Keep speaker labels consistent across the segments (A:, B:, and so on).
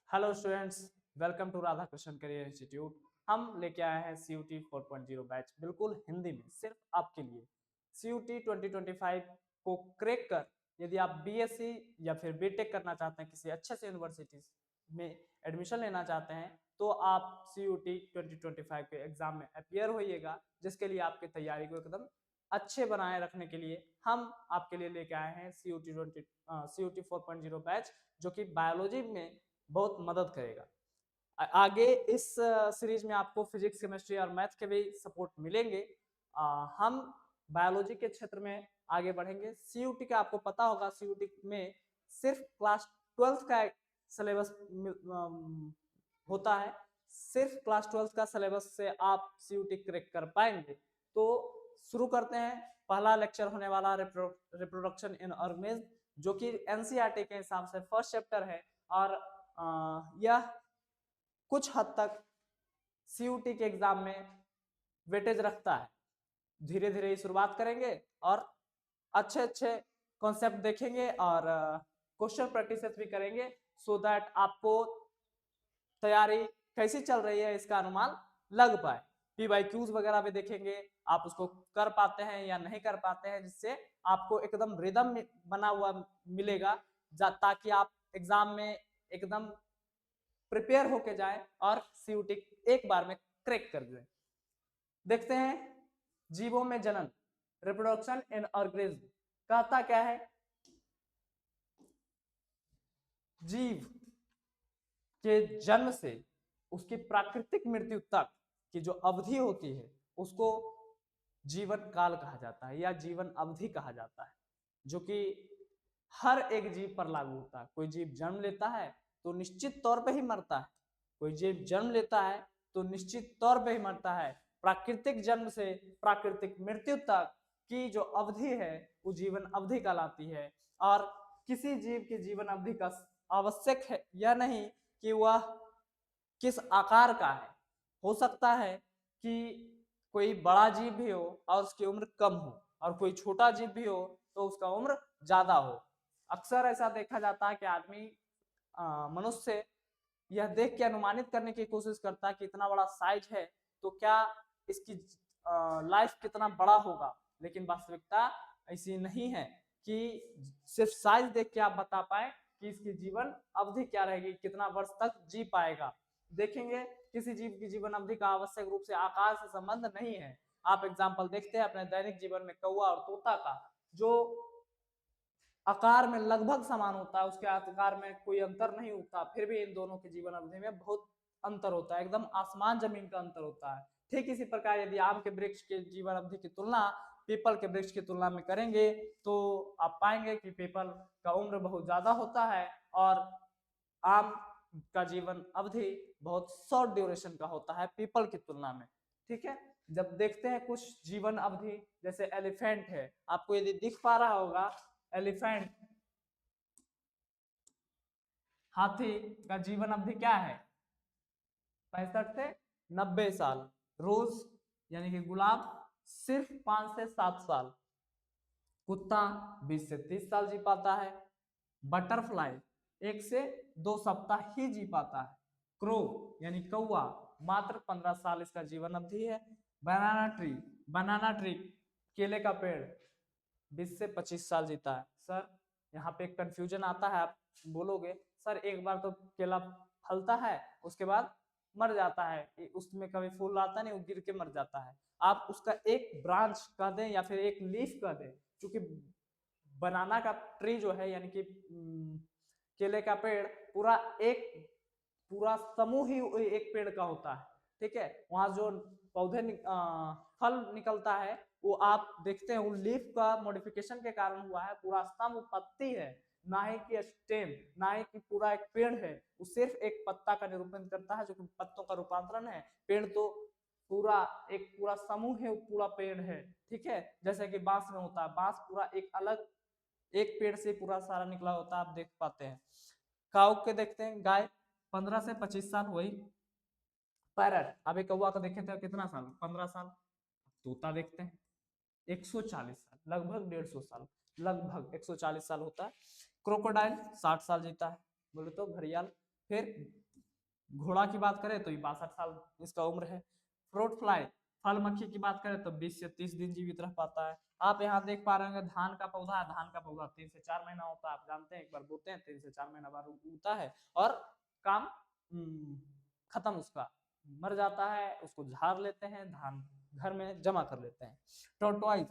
A: Hello students, welcome to Radha Krishna career institute. हम लेके आए हैं CUT 4.0 बैच बिल्कुल हिंदी में सिर्फ आपके लिए। CUT 2025 को क्रैक कर यदि आप BSc या फिर BTech करना चाहते हैं, किसी अच्छे से यूनिवर्सिटी में एडमिशन लेना चाहते हैं, तो आप CUT 2025 के एग्जाम में अपियर होइएगा, जिसके लिए आपकी तैयारी को एकदम अच्छे बनाए रखने के लिए हम आपके लिए लेके आए हैं CUT 4.0 बैच, जो कि बायोलॉजी में बहुत मदद करेगा। आगे इस सीरीज में आपको फिजिक्स, केमिस्ट्री और मैथ के भी सपोर्ट मिलेंगे। हम बायोलॉजी के क्षेत्र में आगे बढ़ेंगे। CUT का आपको पता होगा, CUT में सिर्फ क्लास 12 का सिलेबस होता है। सिर्फ क्लास 12 का सिलेबस से आप CUT क्रैक कर पाएंगे। तो शुरू करते हैं। पहला लेक्चर होने वाला रिप्रोडक्शन इन ऑर्गेनिज्म, जो कि NCERT के हिसाब से फर्स्ट चैप्टर है और यह कुछ हद तक CUT के एग्जाम में वेटेज रखता है। धीरे धीरे शुरुआत करेंगे और अच्छे अच्छे कॉन्सेप्ट देखेंगे और क्वेश्चन प्रैक्टिस भी करेंगे, सो दैट आपको तैयारी कैसी चल रही है इसका अनुमान लग पाए। PYQs वगैरह भी देखेंगे, आप उसको कर पाते हैं या नहीं कर पाते हैं, जिससे आपको एकदम रिदम बना हुआ मिलेगा, ताकि आप एग्जाम में एकदम प्रिपेयर होके जाए और CUT एक बार में क्रैक कर जाए। देखते हैं जीवों में जनन, रिप्रोडक्शन इन ऑर्गेनिज्म कहता क्या है। जीव के जन्म से उसकी प्राकृतिक मृत्यु तक की जो अवधि होती है, उसको जीवन काल कहा जाता है या जीवन अवधि कहा जाता है, जो कि हर एक जीव पर लागू होता है। कोई जीव जन्म लेता है तो निश्चित तौर पे ही मरता है, कोई जीव जन्म लेता है तो निश्चित तौर पे ही मरता है। प्राकृतिक जन्म से प्राकृतिक मृत्यु तक की जो अवधि है वो जीवन अवधि कहलाती है। और किसी जीव की जीवन अवधि का आवश्यक है या नहीं कि वह किस आकार का है। हो सकता है कि कोई बड़ा जीव भी हो और उसकी उम्र कम हो, और कोई छोटा जीव भी हो तो उसका उम्र ज्यादा हो। अक्सर ऐसा देखा जाता है कि आदमी मनुष्य यह देख के अनुमानित करने की कोशिश करता है कि इतना बड़ा साइज है तो क्या इसकी लाइफ कितना बड़ा होगा, लेकिन वास्तविकता ऐसी नहीं है कि सिर्फ साइज देख के आप बता पाए कि इसकी जीवन अवधि क्या रहेगी, कितना वर्ष तक जी पाएगा। देखेंगे किसी जीव की जीवन अवधि का आवश्यक रूप से आकार से संबंध नहीं है। आप एग्जाम्पल देखते हैं अपने दैनिक जीवन में कौवा और तोता का, जो आकार में लगभग समान होता है, उसके आकार में कोई अंतर नहीं होता, फिर भी इन दोनों के जीवन अवधि में बहुत अंतर होता है, एकदम आसमान जमीन का अंतर होता है। ठीक इसी प्रकार यदि आम के वृक्ष के जीवन अवधि की तुलना पीपल के वृक्ष की तुलना में करेंगे तो आप पाएंगे कि पीपल का उम्र बहुत ज्यादा होता है और आम का जीवन अवधि बहुत शॉर्ट ड्यूरेशन का होता है पीपल की तुलना में। ठीक है, जब देखते हैं कुछ जीवन अवधि, जैसे एलिफेंट है, आपको यदि दिख पा रहा होगा, एलिफेंट हाथी का जीवन अवधि क्या है, 65 से 90 साल। रोज यानी कि गुलाब सिर्फ 5 से 7 साल। कुत्ता 20 से 30 साल जी पाता है। बटरफ्लाई 1 से 2 सप्ताह ही जी पाता है। क्रो यानी कौआ मात्र 15 साल इसका जीवन अवधि है। बनाना ट्री केले का पेड़ 20 से 25 साल जीता है। सर यहाँ पे एक कंफ्यूजन आता है, आप बोलोगे सर एक बार तो केला फलता है उसके बाद मर जाता है, उसमें कभी फूल आता नहीं, वो गिर के मर जाता है। आप उसका एक ब्रांच कह दें या फिर एक लीफ कह दें, क्योंकि बनाना का ट्री जो है यानी कि केले का पेड़ पूरा समूह ही एक पेड़ का होता है। ठीक है, वहां जो फल निकलता है वो आप देखते हैं वो लीफ का मॉडिफिकेशन के कारण हुआ है। पूरा स्तंभ पत्ती है, ना ही कि स्टेम, ना ही कि पूरा एक पेड़ है। वो सिर्फ एक पत्ता का निरूपण करता है, जो कि पत्तों का रूपांतरण है। पेड़ तो पूरा समूह है, पूरा पेड़ है। ठीक है, जैसे कि बांस में होता है, बांस पूरा एक अलग एक पेड़ से पूरा सारा निकला होता है, आप देख पाते हैं। काऊ के देखते हैं, गाय 15 से 25 साल। वही पैरट, अभी कौवा का देखे थे कितना साल, 15 साल। तोता देखते हैं 140 साल, लगभग 150 साल, लगभग 140 साल होता है। क्रोकोडाइल 60 साल जीता है, बोले तो घड़ियाल। फिर घोड़ा की बात करें तो 62 साल इसका उम्र है। फ्रूट फ्लाई फल मक्खी की बात करें तो 20 से 30 दिन जीवित रह पाता है। आप यहाँ देख पा रहे होंगे धान का पौधा है, धान का पौधा 3 से 4 महीना होता है, आप जानते हैं, एक बार बोते हैं 3 से 4 महीना बाद उगता है और काम खत्म, उसका मर जाता है, उसको झाड़ लेते हैं, धान घर में जमा कर लेते हैं। टोटवाइज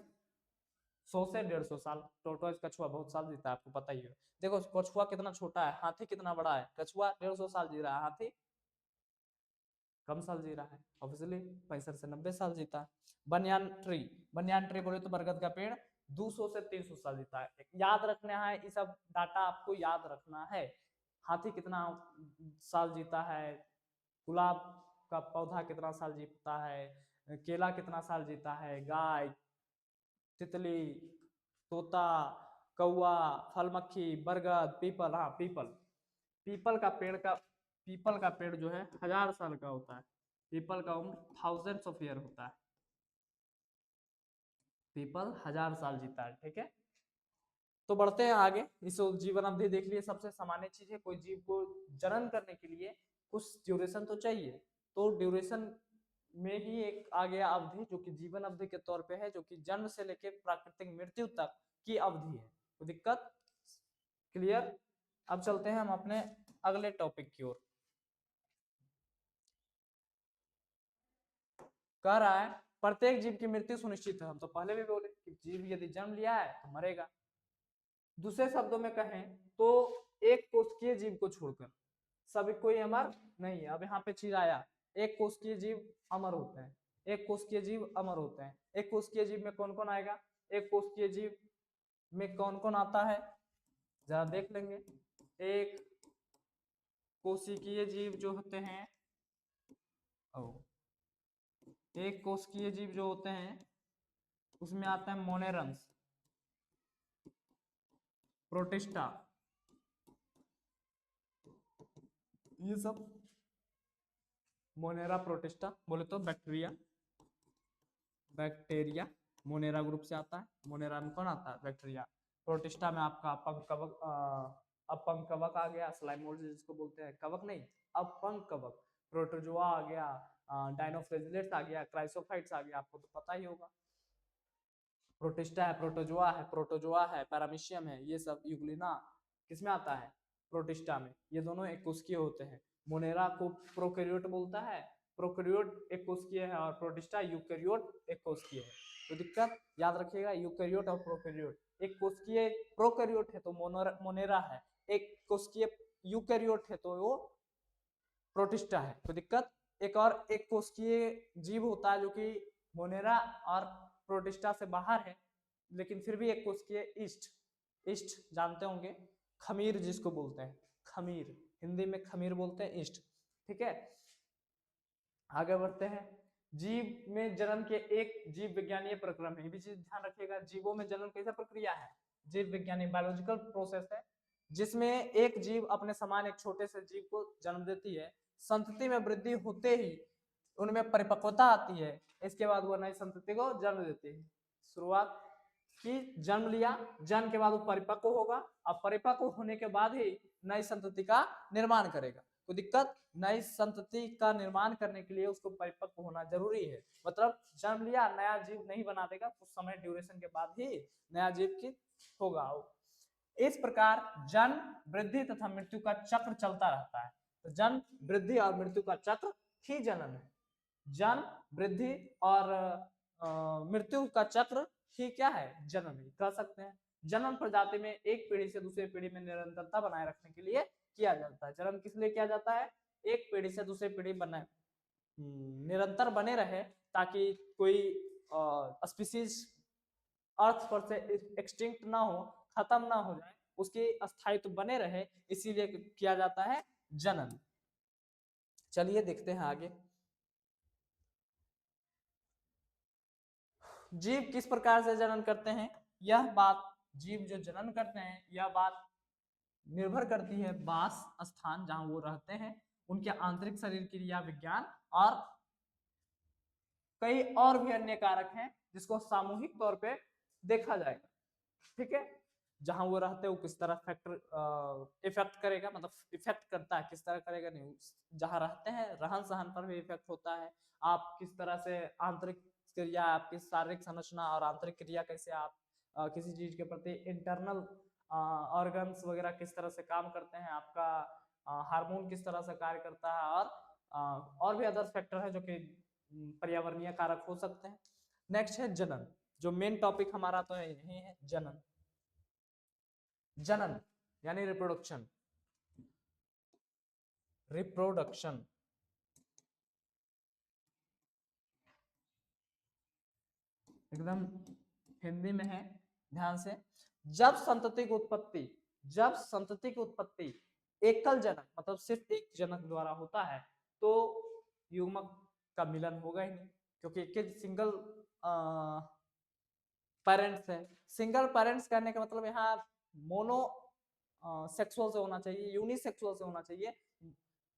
A: 100 से 150 साल, टोटवाइज कछुआ बहुत साल जीता है, आपको पता ही है। देखो कछुआ कितना छोटा है, हाथी कितना बड़ा है, कछुआ 150 साल जी रहा है, हाथी कम साल जी रहा है, ऑब्वियसली 65 से 90 साल जीता है। बनियान ट्री बोले तो बरगद का पेड़ 200 से 300 साल जीता है। याद रखना है, ये सब डाटा आपको याद रखना है। हाथी कितना साल जीता है, गुलाब का पौधा कितना साल जीता है, केला कितना साल जीता है, गाय, तितली, तोता, कौआ, फल मक्खी, बरगद, पीपल, हाँ पीपल, पीपल का पेड़ जो है 1000 साल का होता है। पीपल का उम्र थाउजेंड्स ऑफ ईयर होता है। पीपल 1000 साल जीता है, ठीक है। तो बढ़ते हैं आगे। इस जीवन अवधि देख लिए, सबसे सामान्य चीज है, कोई जीव को जनन करने के लिए कुछ ड्यूरेशन तो चाहिए, तो ड्यूरेशन में ही एक आ गया अवधि जो कि जीवन अवधि के तौर पे है, जो कि जन्म से लेकर प्राकृतिक मृत्यु तक की अवधि है। तो दिक्कत क्लियर। अब चलते हैं हम अपने अगले टॉपिक की ओर। कह रहा है प्रत्येक जीव की मृत्यु सुनिश्चित है। हम तो पहले भी बोले कि जीव यदि जन्म लिया है तो मरेगा। दूसरे शब्दों में कहें तो एक कोशिकीय जीव को छोड़कर सभी कोई अमर नहीं है। अब यहाँ पे चीज आया, एक कोशिकीय जीव अमर होते हैं, एक कोशिकीय जीव अमर होते हैं। एक कोशिकीय जीव में कौन कौन आएगा, एक कोशिकीय जीव में कौन कौन आता है, जरा देख लेंगे। एक कोशिकीय जीव जो होते हैं, एक कोशिकीय जीव जो होते हैं उसमें आता है मोनेरन्स, प्रोटिस्टा, ये सब मोनेरा प्रोटिस्टा बोले तो बैक्टीरिया मोनेरा ग्रुप से आता है। मोनेरा में कौन आता है, बैक्टीरिया। प्रोटिस्टा में आपका अपंकवक आ गया, स्लाइमोल्ड जिसको बोलते हैं, कवक नहीं अपंकवक। प्रोटोजोआ आ गया, डायनोफ्लेजिलेट्स आ गया, क्राइसोफाइट्स आ गया, आपको तो पता ही होगा। प्रोटिस्टा है, प्रोटोजोआ है, पैरामीशियम है, ये सब यूग्लिना किसमें आता है, प्रोटिस्टा में। ये दोनों एक कोशिकीय होते हैं। मोनेरा को प्रोकैरियोट बोलता है, प्रोकैरियोट एक कोशिकीय है, और प्रोटिस्टा यूकैरियोट एक कोशिकीय है। तो दिक्कत याद रखिएगा, यूकैरियोट और प्रोकैरियोट। एक कोशिकीय प्रोकैरियोट है तो मोनेरा है, एक कोशिकीय यूकैरियोट है तो वो प्रोटिस्टा है। तो दिक्कत एक और एक कोशिकीय जीव होता है जो कि मोनेरा और प्रोटिस्टा से बाहर है, लेकिन फिर भी एक कोशिकीय ईस्ट जानते होंगे, खमीर जिसको बोलते हैं, खमीर हिंदी में खमीर बोलते हैं, ईस्ट, ठीक है। आगे बढ़ते हैं। जीव में जन्म के एक जीव विज्ञानीय प्रक्रम है, ये भी चीज ध्यान रखिएगा। जीवों में जन्म कैसा प्रक्रिया है, जीव विज्ञानी बायोलॉजिकल प्रोसेस है, जिसमें एक जीव अपने समान एक छोटे से जीव को जन्म देती है। संतति में वृद्धि होते ही उनमें परिपक्वता आती है, इसके बाद वो नई संतति को जन्म देती है। शुरुआत की जन्म लिया, जन्म के बाद वो परिपक्व होगा, अब परिपक्व होने के बाद ही नई संतति का निर्माण करेगा। तो दिक्कत, नई संतति का निर्माण करने के लिए उसको परिपक्व होना जरूरी है। मतलब जन्म लिया, नया जीव नहीं बना देगा, कुछ समय ड्यूरेशन के बाद ही नया जीव की होगा। इस प्रकार जन्म, वृद्धि तथा मृत्यु का चक्र चलता रहता है। तो जन्म, वृद्धि और मृत्यु का चक्र ही जनन है। जन्म, वृद्धि और मृत्यु का चक्र ही क्या है, जनन ही कह सकते हैं। जन्म प्रजाति में एक पीढ़ी से दूसरी पीढ़ी में निरंतरता बनाए रखने के लिए किया जाता है। जन्म किस लिए किया जाता है, एक पीढ़ी से दूसरी पीढ़ी बनाए निरंतर बने रहे, ताकि कोई स्पीसीज अर्थ पर से एक्सटिंक्ट ना हो, खत्म ना हो जाए, उसकी स्थायित्व बने रहे, इसीलिए किया जाता है जनन। चलिए देखते हैं आगे। जीव किस प्रकार से जनन करते हैं, यह बात, जीव जो जनन करते हैं यह बात निर्भर करती है वास स्थान जहां वो रहते हैं, उनके आंतरिक शरीर क्रिया विज्ञान और कई और भी अन्य कारक हैं जिसको सामूहिक तौर पे देखा जाएगा, ठीक है। जहां वो रहते हैं वो किस तरह इफेक्ट करेगा, मतलब इफेक्ट करता है, किस तरह करेगा नहीं, जहां रहते हैं रहन सहन पर भी इफेक्ट होता है। आप किस तरह से आंतरिक क्रिया, आपकी शारीरिक संरचना और आंतरिक क्रिया कैसे आप किसी चीज के प्रति इंटरनल ऑर्गन्स वगैरह किस तरह से काम करते हैं, आपका हार्मोन किस तरह से कार्य करता है, और भी अदर फैक्टर है जो कि पर्यावरणीय कारक हो सकते हैं। नेक्स्ट है जनन, जो मेन टॉपिक हमारा तो यही है, जनन। जनन यानी रिप्रोडक्शन, रिप्रोडक्शन एकदम हिंदी में है, ध्यान से। जब संतति की उत्पत्ति, जब संतति की उत्पत्ति एकल जनक मतलब सिर्फ एक जनक द्वारा होता है तो युग्मक का मिलन होगा ही नहीं, क्योंकि एक सिंगल पेरेंट्स है। सिंगल पेरेंट्स कहने का मतलब यहाँ मोनो सेक्सुअल से होना चाहिए, यूनिसेक्सुअल से होना चाहिए।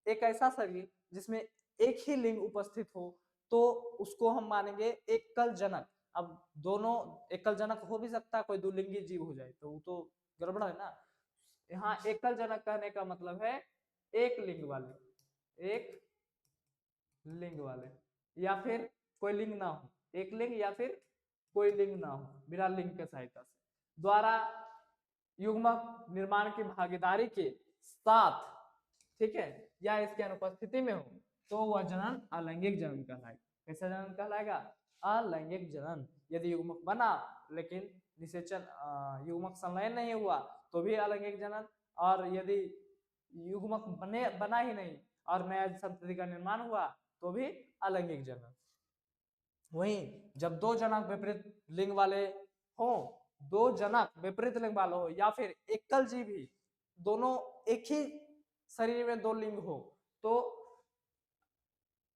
A: एक ऐसा शरीर जिसमें एक ही लिंग उपस्थित हो तो उसको हम मानेंगे एकल जनक। अब दोनों एकल जनक हो भी सकता है, कोई दुलिंगी जीव हो जाए तो वो तो गड़बड़ है ना। यहाँ एकल जनक कहने का मतलब है एक लिंग वाले, एक लिंग वाले, या फिर कोई लिंग ना हो, एक लिंग या फिर कोई लिंग ना हो, बिना लिंग के सहायता से द्वारा युग्मक निर्माण की भागीदारी के साथ, ठीक है, या इसकी अनुपस्थिति में हो तो वह जनन अलैंगिक जनन कहलाएगा। कैसा जनन कहलाएगा? अलैंगिक जनन। यदि युग्मक बना लेकिन निषेचन युग्मक संलयन नहीं हुआ तो भी अलैंगिक जनन, और यदि युग्मक बना ही नहीं और नया संतति का निर्माण हुआ तो भी अलैंगिक जनन। वहीं जब दो जनक विपरीत लिंग वाले हो, दो जनक विपरीत लिंग वाले हो, या फिर एकल जीव ही दोनों एक ही शरीर में दो लिंग हो तो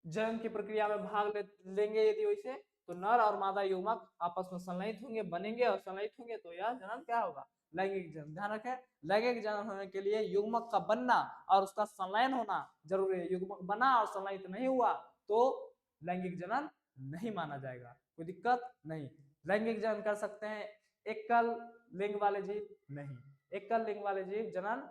A: जनन की प्रक्रिया में भाग लेंगे। यदि वैसे तो नर और मादा युग्मक आपस में संलयित होंगे, बनेंगे और संलयित होंगे तो यह जनन क्या होगा? लैंगिक जनन। ध्यान रखें, लैंगिक जनन होने के लिए युग्मक का बनना और उसका संलयन होना जरूरी है। युग्मक बना और संलयित नहीं हुआ तो लैंगिक जनन नहीं माना जाएगा, कोई दिक्कत नहीं। लैंगिक जनन कर सकते हैं एकल लिंग वाले जीव? नहीं। एकल लिंग वाले जीव जनन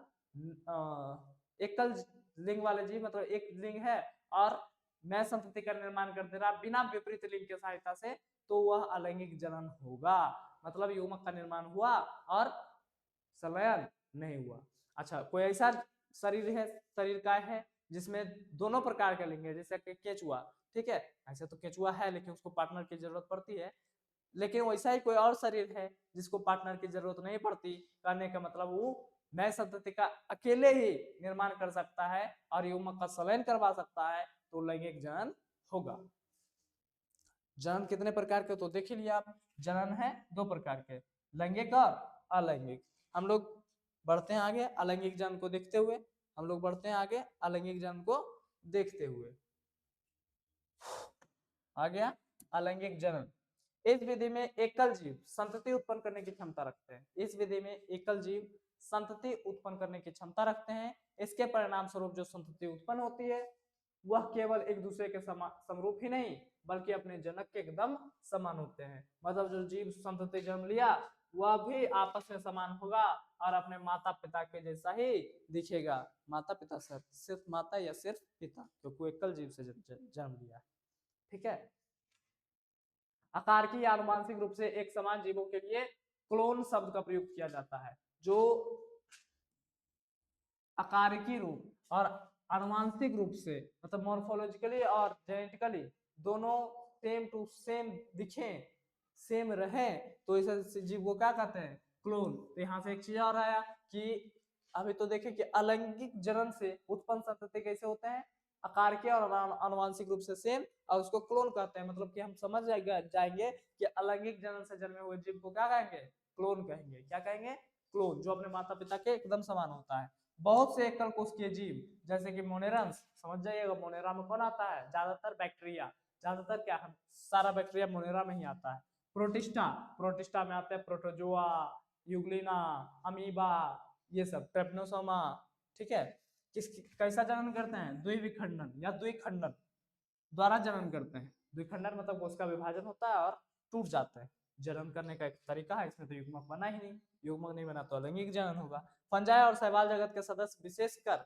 A: एकल लिंग वाले जीव मतलब एक लिंग है और नए संतति का निर्माण कर दे रहा बिना विपरीत लिंग की सहायता से तो वह अलैंगिक जनन होगा, मतलब युग्मक का निर्माण हुआ और संलयन नहीं हुआ। अच्छा, कोई ऐसा शरीर है, शरीर का है जिसमें दोनों प्रकार के लिंग है, जैसे कि केचुआ, ठीक है, ऐसे तो केचुआ है लेकिन उसको पार्टनर की जरूरत पड़ती है, लेकिन वैसा ही कोई और शरीर है जिसको पार्टनर की जरूरत नहीं पड़ती, कहने का मतलब वो नए संतति का अकेले ही निर्माण कर सकता है और युग्मक का संलयन करवा सकता है तो लैंगिक जनन होगा। जनन कितने प्रकार के तो देख ही लिया आप, जनन है दो प्रकार के, लैंगिक और अलैंगिक। हम लोग बढ़ते हैं आगे अलैंगिक जनन को देखते हुए, हम लोग बढ़ते हैं आगे अलैंगिक जनन को देखते हुए। आ गया अलैंगिक जनन। इस विधि में एकल जीव संतति उत्पन्न करने की क्षमता रखते हैं। इस विधि में एकल जीव संतति उत्पन्न करने की क्षमता रखते हैं। इसके परिणाम स्वरूप जो संतति उत्पन्न होती है वह केवल एक दूसरे के समरूप ही नहीं बल्कि अपने जनक के एकदम समान होते हैं। मतलब जो जीव संतति जन्म लिया वह भी आपस में समान होगा और अपने माता पिता के जैसा ही दिखेगा। माता पिता सिर्फ माता या सिर्फ पिता, क्योंकि एकल जीव से जन्म लिया, ठीक है। आकार की या आनुवंशिक रूप से एक समान जीवों के लिए क्लोन शब्द का प्रयोग किया जाता है। जो आकारिकी रूप और आनुवंशिक रूप से मतलब मॉर्फोलॉजिकली और जेनेटिकली दोनों सेम टू सेम दिखे, सेम रहे तो इसे जीव को क्या कहते हैं? क्लोन। तो यहाँ से एक चीज और आया कि अभी तो देखें कि अलैंगिक जनन से उत्पन्न संतति कैसे होते हैं? आकार के और आनुवंशिक रूप से सेम, और उसको क्लोन कहते हैं। मतलब कि हम समझ जाएंगे कि अलैंगिक जनन से जन्मे हुए जीव को क्या कहेंगे? क्लोन कहेंगे। क्या कहेंगे? क्लोन, जो अपने माता पिता के एकदम समान होता है। बहुत से एकल कोशिकीय जीव जैसे कि मोनेरंस, समझ जाइएगा मोनेरा में कौन आता है? ज्यादातर बैक्टीरिया, ज्यादातर क्या है, सारा बैक्टीरिया मोनेरा में ही आता है। प्रोटिस्टा, प्रोटिस्टा में आते हैं प्रोटोजोआ, यूग्लिना, अमीबा, ये सब ट्रेप्नोसोमा, ठीक है। कैसा जनन करते हैं? द्विविखंडन या द्विखंडन द्वारा जनन करते हैं। द्विखंडन मतलब उसका विभाजन होता है और टूट जाते हैं, जनन करने का एक तरीका है, इसमें तो युग्मक बना ही नहीं, युग्मक नहीं बना तो अलैंगिक जनन होगा। फंजाई और शैवाल जगत के सदस्य विशेषकर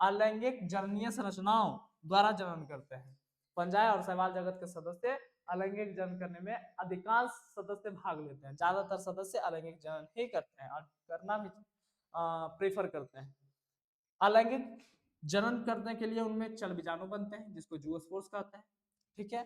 A: अलैंगिक जननीय संरचनाओं द्वारा जनन करते हैं। फंजाई और शैवाल जगत के सदस्य अलैंगिक जनन करने में अधिकांश सदस्य भाग लेते हैं, ज्यादातर सदस्य अलैंगिक जनन ही करते हैं और करना भी प्रेफर करते हैं। अलैंगिक जनन करने के लिए उनमें चल बीजाणु बनते हैं जिसको जूओस्पोर्स कहते हैं, ठीक है।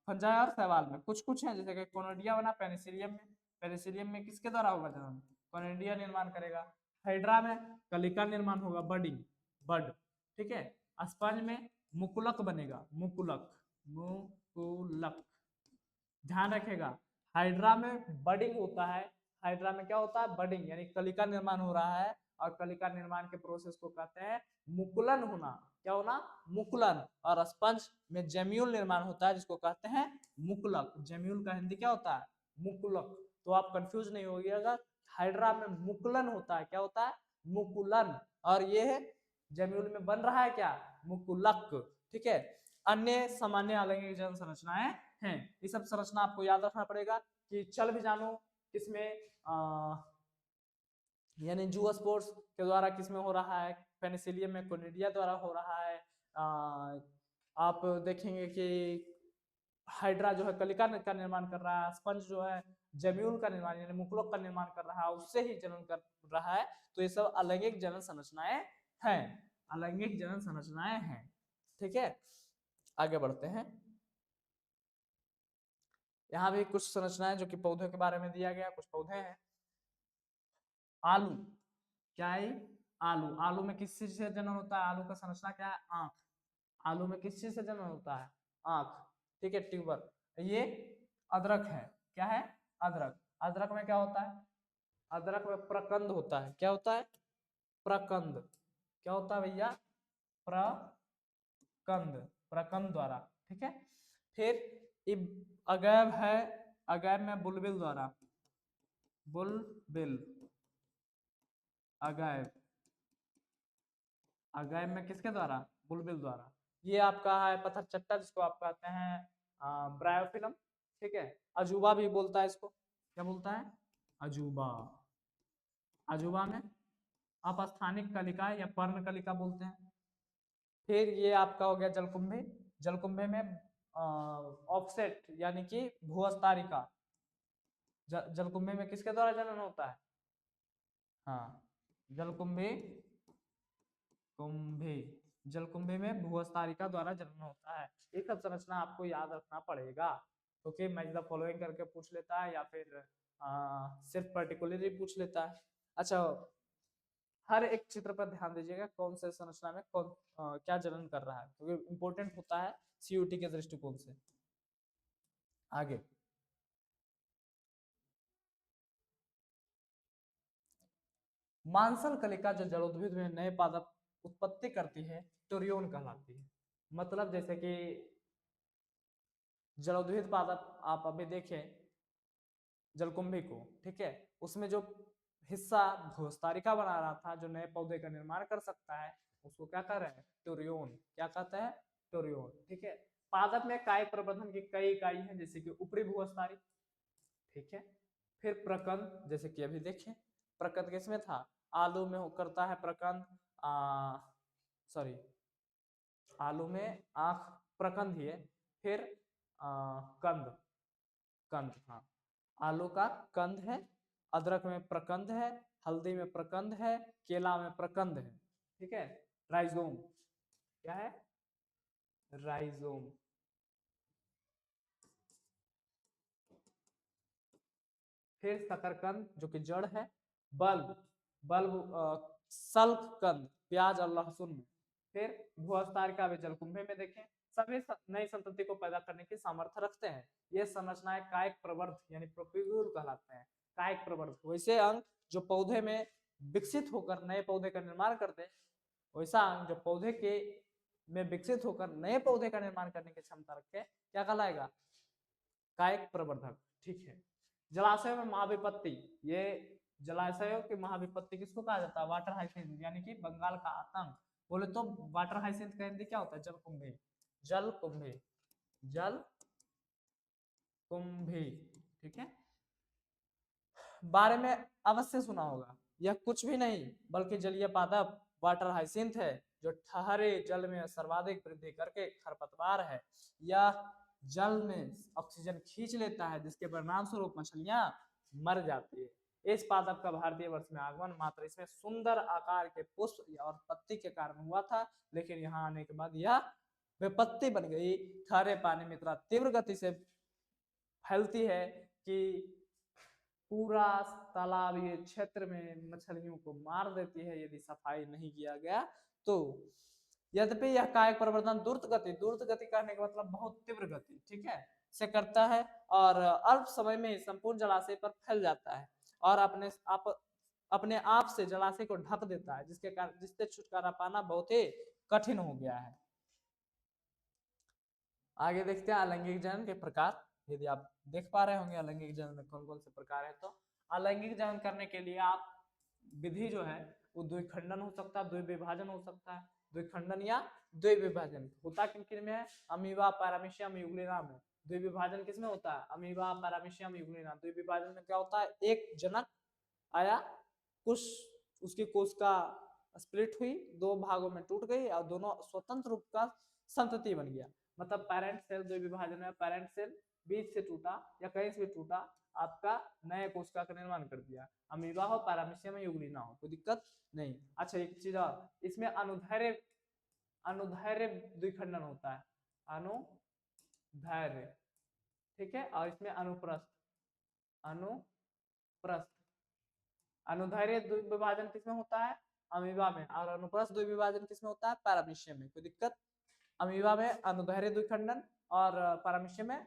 A: फंजाई और शैवाल में कुछ कुछ है, जैसे कि कोनिडिया बना पेनिसिलियम में, पेनिसिलियम में किसके द्वारा होगा जनन, कोनिडिया निर्माण करेगा। हाइड्रा में कलिका निर्माण होगा, बडिंग, बड, ठीक है। स्पंज में मुकुलक बनेगा, मुकुलक, मुकुलक, ध्यान रखेगा। हाइड्रा में बडिंग होता है, हाइड्रा में क्या होता है, बडिंग, यानी कलिका निर्माण हो रहा है, और कलिका निर्माण के प्रोसेस को कहते हैं मुकुलन होना, क्या होना, मुकुलन। और स्पंज में जेम्यूल निर्माण होता है जिसको कहते हैं मुकुलक, जेम्यूल का हिंदी क्या होता है, मुकुलक। तो आप कंफ्यूज नहीं होइएगा, हाइड्रा में मुकुलन होता है, क्या होता है, मुकुलन, और ये जेम्यूल में बन रहा है क्या, मुकुलक, ठीक है। अन्य सामान्य अलैंगिक जनन संरचनाएं हैं, ये सब संरचना आपको याद रखना पड़ेगा कि चल बीजाणु किसमें यानी जूओस्पोर्स के द्वारा किसमें हो रहा है, पेनिसिलियम में कोनिडिया द्वारा हो रहा है। आप देखेंगे कि हाइड्रा जो है कलिका का निर्माण कर रहा है, स्पंज जो है जेम्यूल का निर्माण यानी मुकुलक का निर्माण कर रहा है, उससे ही जनन कर रहा है। तो ये सब अलैंगिक जनन संरचनाएं हैं, अलैंगिक जनन संरचनाएं हैं, ठीक है। आगे बढ़ते हैं, यहाँ भी कुछ संरचनाएं जो कि पौधों के बारे में दिया गया, कुछ पौधे हैं। आलू, क्या है, आलू, आलू में किस चीज से जनन होता है, आलू का संरचना क्या है, आंख, आलू में किस चीज से जनन होता है, आंख, ठीक है, ट्यूबर। ये अदरक है, क्या है, अदरक, अदरक में क्या होता है, अदरक में प्रकंद होता है, क्या होता है, प्रकंद, क्या होता है भैया, प्रकंद, प्रकंद द्वारा, ठीक है। फिर अगैब है, अगैब में बुलबिल द्वारा, बुलबिल, अगैब, अगैब में किसके द्वारा, बुलबिल द्वारा। ये आपका है पत्थर चट्टा जिसको आप कहते हैं ब्रायोफिलम, ठीक है। अजूबा भी बोलता है इसको, क्या बोलता है, अजूबा, अजूबा में अपस्थानिक कलिका या पर्ण कलिका बोलते हैं। फिर ये आपका हो गया जलकुंभी, जलकुंभी में ऑफसेट यानी कि भूअस्तारिका, जलकुंभी में किसके द्वारा जनन होता है, हाँ, जलकुंभी, कुंभी, जलकुंभी में भूअस्तारिका द्वारा जनन होता है। ये सब संरचना आपको याद रखना पड़ेगा, क्योंकि मैच द फॉलोइंग करके पूछ लेता है या फिर सिर्फ पर्टिकुलरली पूछ लेता है। अच्छा, हर एक चित्र पर ध्यान दीजिएगा कौन से संरचना में कौन क्या जनन कर रहा है, क्योंकि तो इंपॉर्टेंट होता है सीयूटी के दृष्टिकोण से। आगे मांसल कलिका जो जलोद्भिद में नए पादप उत्पत्ति करती है टोरियोन कहलाती है। मतलब जैसे कि जलोद्भिद पादप आप अभी देखें जलकुंभी को, ठीक है, उसमें जो हिस्सा भूस्तारिका बना रहा था जो नए पौधे का निर्माण कर सकता है उसको क्या कर रहे हैं, टोरियोन, क्या कहते हैं, टोरियोन, ठीक है। पादप में कायिक प्रवर्धन की कई इकाई है, जैसे कि ऊपरी भूस्तारिक, ठीक है। फिर प्रकंद, जैसे कि अभी देखें प्रकंद किसमें था, आलू में करता है प्रकंद, सॉरी, आलू में आंख प्रकंद ही है। फिर कंद, कंद, हाँ, आलू का कंद है, अदरक में प्रकंद है, हल्दी में प्रकंद है, केला में प्रकंद है, ठीक है। राइजोम, क्या है, राइजोम। फिर शकरकंद जो कि जड़ है, बल्ब, बल्ब सल्क कंद, प्याज और लहसुन में। फिर भूअस्तारिका में जलकुंभी में देखें, सभी नई संतति को पैदा करने की सामर्थ्य रखते हैं। ये संरचनाएं कायिक प्रवर्ध यानी प्रोपिग्यूल कहलाते हैं, कायिक प्रवर्ध, वैसे अंग जो पौधे में विकसित होकर नए पौधे का निर्माण करते हैं, वैसा अंग जो पौधे के में विकसित होकर नए पौधे का निर्माण करने की क्षमता रखते हैं, क्या कहलाएगा, कायिक प्रवर्धक, ठीक है। जलाशय में महाविपत्ति, ये जलाशयों की महाविपत्ति किसको कहा जाता है, वाटर हाइसिंथ यानी कि बंगाल का आतंक। बोले तो वाटर हाइसिंथ का हिंदी क्या होता है, जलकुंभी, जलकुंभी, जल कुंभी, ठीक है, बारे में अवश्य सुना होगा। यह कुछ भी नहीं बल्कि जलीय पादप वाटर हाइसिंथ है, जो ठहरे जल में सर्वाधिक वृद्धि करके खरपतवार है। यह जल में ऑक्सीजन खींच लेता है, जिसके परिणाम स्वरूप मछलियां मर जाती है। इस पादप का भारतीय वर्ष में आगमन मात्र इसमें सुंदर आकार के पुष्प और पत्ती के कारण हुआ था, लेकिन यहाँ आने के बाद यह विपत्ति बन गई। खारे पानी में इतना तीव्र गति से फैलती है कि पूरा तालाबीय क्षेत्र में मछलियों को मार देती है यदि सफाई नहीं किया गया तो। यद्यपि यह कायिक प्रवर्धन द्रुत गति करने का मतलब बहुत तीव्र गति, ठीक है, से करता है और अल्प समय में संपूर्ण जलाशय पर फैल जाता है और अपने आप से जलाशय को ढक देता है, जिसके कारण जिससे छुटकारा पाना बहुत ही कठिन हो गया है। आगे देखते हैं अलैंगिक जनन के प्रकार। यदि आप देख पा रहे होंगे अलैंगिक जनन में कौन कौन से प्रकार है, तो अलैंगिक जनन करने के लिए आप विधि जो है वो द्विखंडन हो सकता है, द्विविभाजन हो सकता है। द्विखंडन या द्विविभाजन होता किन किन में है? अमीबा, पैरामीशियम, यूग्लिना में। द्विविभाजन किसमें होता है? Amoeba, paramecium, Euglena. द्विविभाजन में क्या होता है? एक जनक आया, कुछ उसकी कोशिका स्प्लिट हुई, दो भागों में टूट गई और दोनों स्वतंत्र रूप का संतति बन गया। मतलब पेरेंट सेल द्विविभाजन में पेरेंट सेल बीच से टूटा या कहीं से भी टूटा, आपका नए कोशिका का निर्माण कर दिया। अमीबा हो, पैरामीशियम, यूग्लिना हो, कोई दिक्कत नहीं। अच्छा एक चीज और, इसमें अनुधैर्य अनुधैर्य द्विखंडन होता है, अनुधैर्य, ठीक है, और इसमें अनुप्रस्थ अनुप्रस्थ अनुधैर्य द्विविभाजन किसमें होता है? अमीबा में। और अनुप्रस्थ द्विविभाजन किसमें होता है? पैरामीशियम में। कोई दिक्कत? अमीबा में अनुधैर्य द्विखंडन और पैरामीशियम में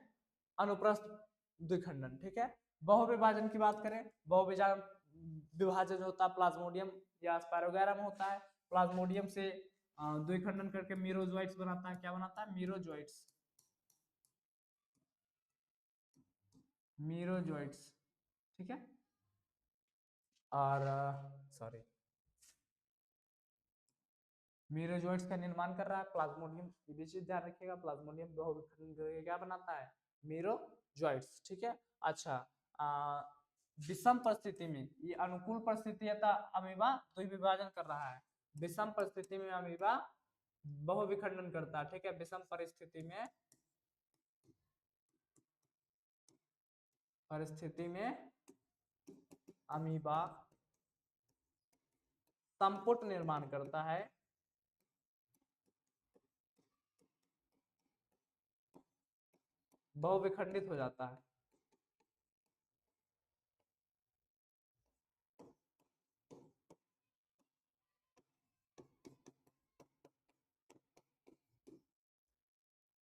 A: अनुप्रस्थ द्विखंडन, ठीक है। बहुविभाजन की बात करें, बहुविभाजन विभाजन होता है प्लाज्मोडियम या स्पायरोगैरा में होता है। प्लाज्मोडियम से द्विखंडन करके मीरोजोइट्स बनाता है। क्या बनाता है? मीरोजोइट्स, मीरोजोइट्स, ठीक है। और सॉरी, मीरोजोइट्स का निर्माण कर रहा है प्लाज्मोडियम। ये भी चीज ध्यान रखिएगा, प्लाज्मोडियम बहुविखंडन करके क्या बनाता है? मीरोजोइट्स, ठीक है। अच्छा विषम परिस्थिति में, ये अनुकूल परिस्थिति है तो अमीबा द्विविभाजन कर रहा है। विषम परिस्थिति में अमीबा बहुविखंडन करता है, ठीक है। विषम परिस्थिति में अमीबा संपुट निर्माण करता है, बहुविखंडित हो जाता है।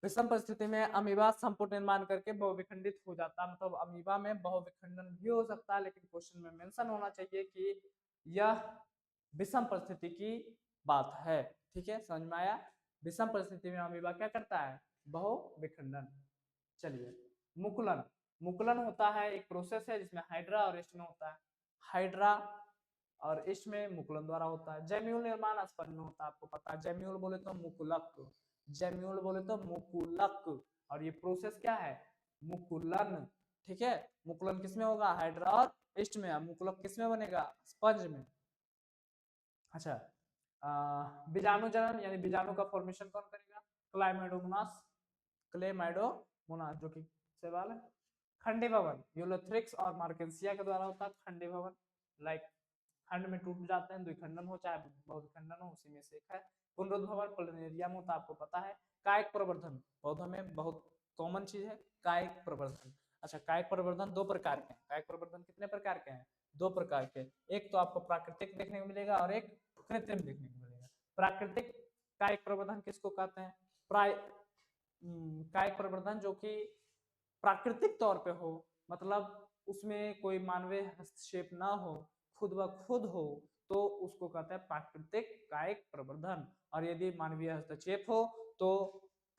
A: विषम परिस्थिति में अमीबा संपुट निर्माण करके बहुविखंडित हो जाता है। मतलब अमीबा में बहुविखंडन भी हो सकता है, लेकिन क्वेश्चन में मेंशन होना चाहिए कि यह विषम परिस्थिति की बात है, ठीक है, समझ में आया। विषम परिस्थिति में अमीबा क्या करता है? बहुविखंडन। चलिए मुकुलन, मुकुलन होता है एक प्रोसेस है जिसमें हाइड्रा और ईस्ट में होता है। हाइड्रा और ईस्ट में मुकुलन द्वारा होता है। जैम्यूल निर्माण स्पंज में होता है, आपको पता है। जैम्यूल बोले तो मुकुलक, जैम्यूल बोले तो मुकुलक, और ये प्रोसेस क्या है? मुकुलन, ठीक है। मुकुलन किसमें होगा? हाइड्रा और ईस्ट में। मुकुलक किसमें बनेगा? स्पंज में। अच्छा बीजाणु जनन यानी बीजाणु का फॉर्मेशन कौन करेगा? क्लाइमेडोमोनास, क्लेमाइडोमोनास जो कि सवाल है। खंडी भवन यूलोथ्रिक्स और मार्केंसिया के द्वारा होता है। खंडी भवन लाइक खंड में टूट जाते हैं, द्विखंडन हो चाहे बहुविखंडन हो, उसी में से एक है। पुनरुद्भवन प्लनेरिया में होता है, आपको पता है। कायिक प्रवर्धन पौधों में बहुत कॉमन चीज है, कायिक प्रवर्धन। अच्छा कायिक प्रवर्धन दो प्रकार के हैं। कायिक प्रवर्धन कितने प्रकार के हैं? दो प्रकार के। एक तो आपको प्राकृतिक देखने को मिलेगा और एक कृत्रिम देखने को मिलेगा। प्राकृतिक कायिक प्रवर्धन किसको कहते हैं? कायिक प्रवर्धन जो कि प्राकृतिक तौर पे हो, मतलब उसमें कोई मानवीय हस्तक्षेप ना हो, खुद ब खुद हो, तो उसको कहते हैं प्राकृतिक कायिक प्रवर्धन। और यदि मानवीय हस्तक्षेप हो तो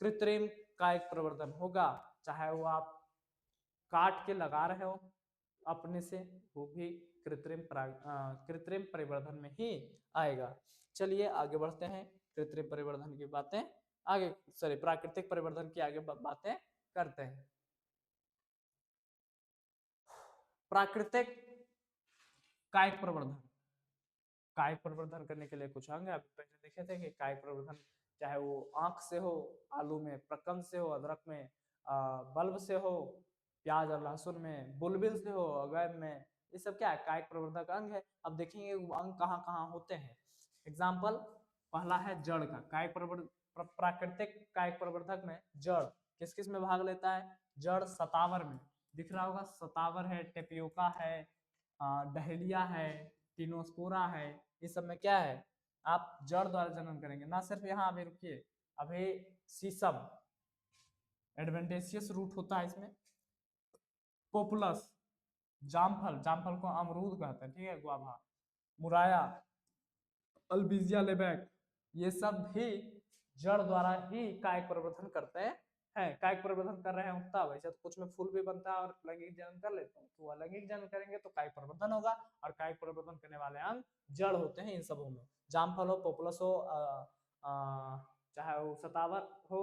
A: कृत्रिम कायिक प्रवर्धन होगा। चाहे वो आप काट के लगा रहे हो अपने से, वो भी कृत्रिम परिवर्धन में ही आएगा। चलिए आगे बढ़ते हैं, कृत्रिम परिवर्धन की बातें आगे, सॉरी प्राकृतिक परिवर्धन की आगे बातें करते हैं। प्राकृतिक कायिक प्रवर्धन। कायिक प्रवर्धन करने के लिए कुछ अंग है, आप पहले देखे थे कि कायिक प्रवर्धन चाहे वो आंख से हो, आलू में प्रकंद से हो, अदरक में बल्ब से हो, प्याज और लहसुन में बुलबिल से हो, अगैब में, ये सब क्या है, कायिक प्रवर्धक अंग है। अब देखेंगे वो अंग कहाँ कहाँ होते हैं। एग्जाम्पल पहला है जड़ का कायिक प्राकृतिक कायिक प्रवर्धक में जड़ किस किस में भाग लेता है, जड़ सतावर में दिख रहा होगा, सतावर है, टेपियोका है, डहेलिया है, टिनोस्पोरा है, ये सब में क्या है, आप जड़ द्वारा जनन करेंगे। ना सिर्फ यहाँ, अभी रुकिए, अभी सीसम एडवेंटेशियस रूट होता है इसमें, पोपुलस जामफल, जामफल को अमरूद कहते हैं, ठीक है, गुआभा, मुराया, अल्बिजिया लेबैक, ये सब भी जड़ द्वारा ही कायिक प्रवर्धन करते हैं। कायिक प्रवर्धन कर रहे हैं तब, ऐसा तो कुछ में फूल भी बनता है और लैंगिक जनन कर लेते हैं, तो लैंगिक जनन करेंगे तो कायिक प्रवर्धन होगा, और कायिक प्रवर्धन करने वाले अंग जड़ होते हैं इन सबों में, जामफल हो, पोपुलस हो, चाहे वो सतावर हो,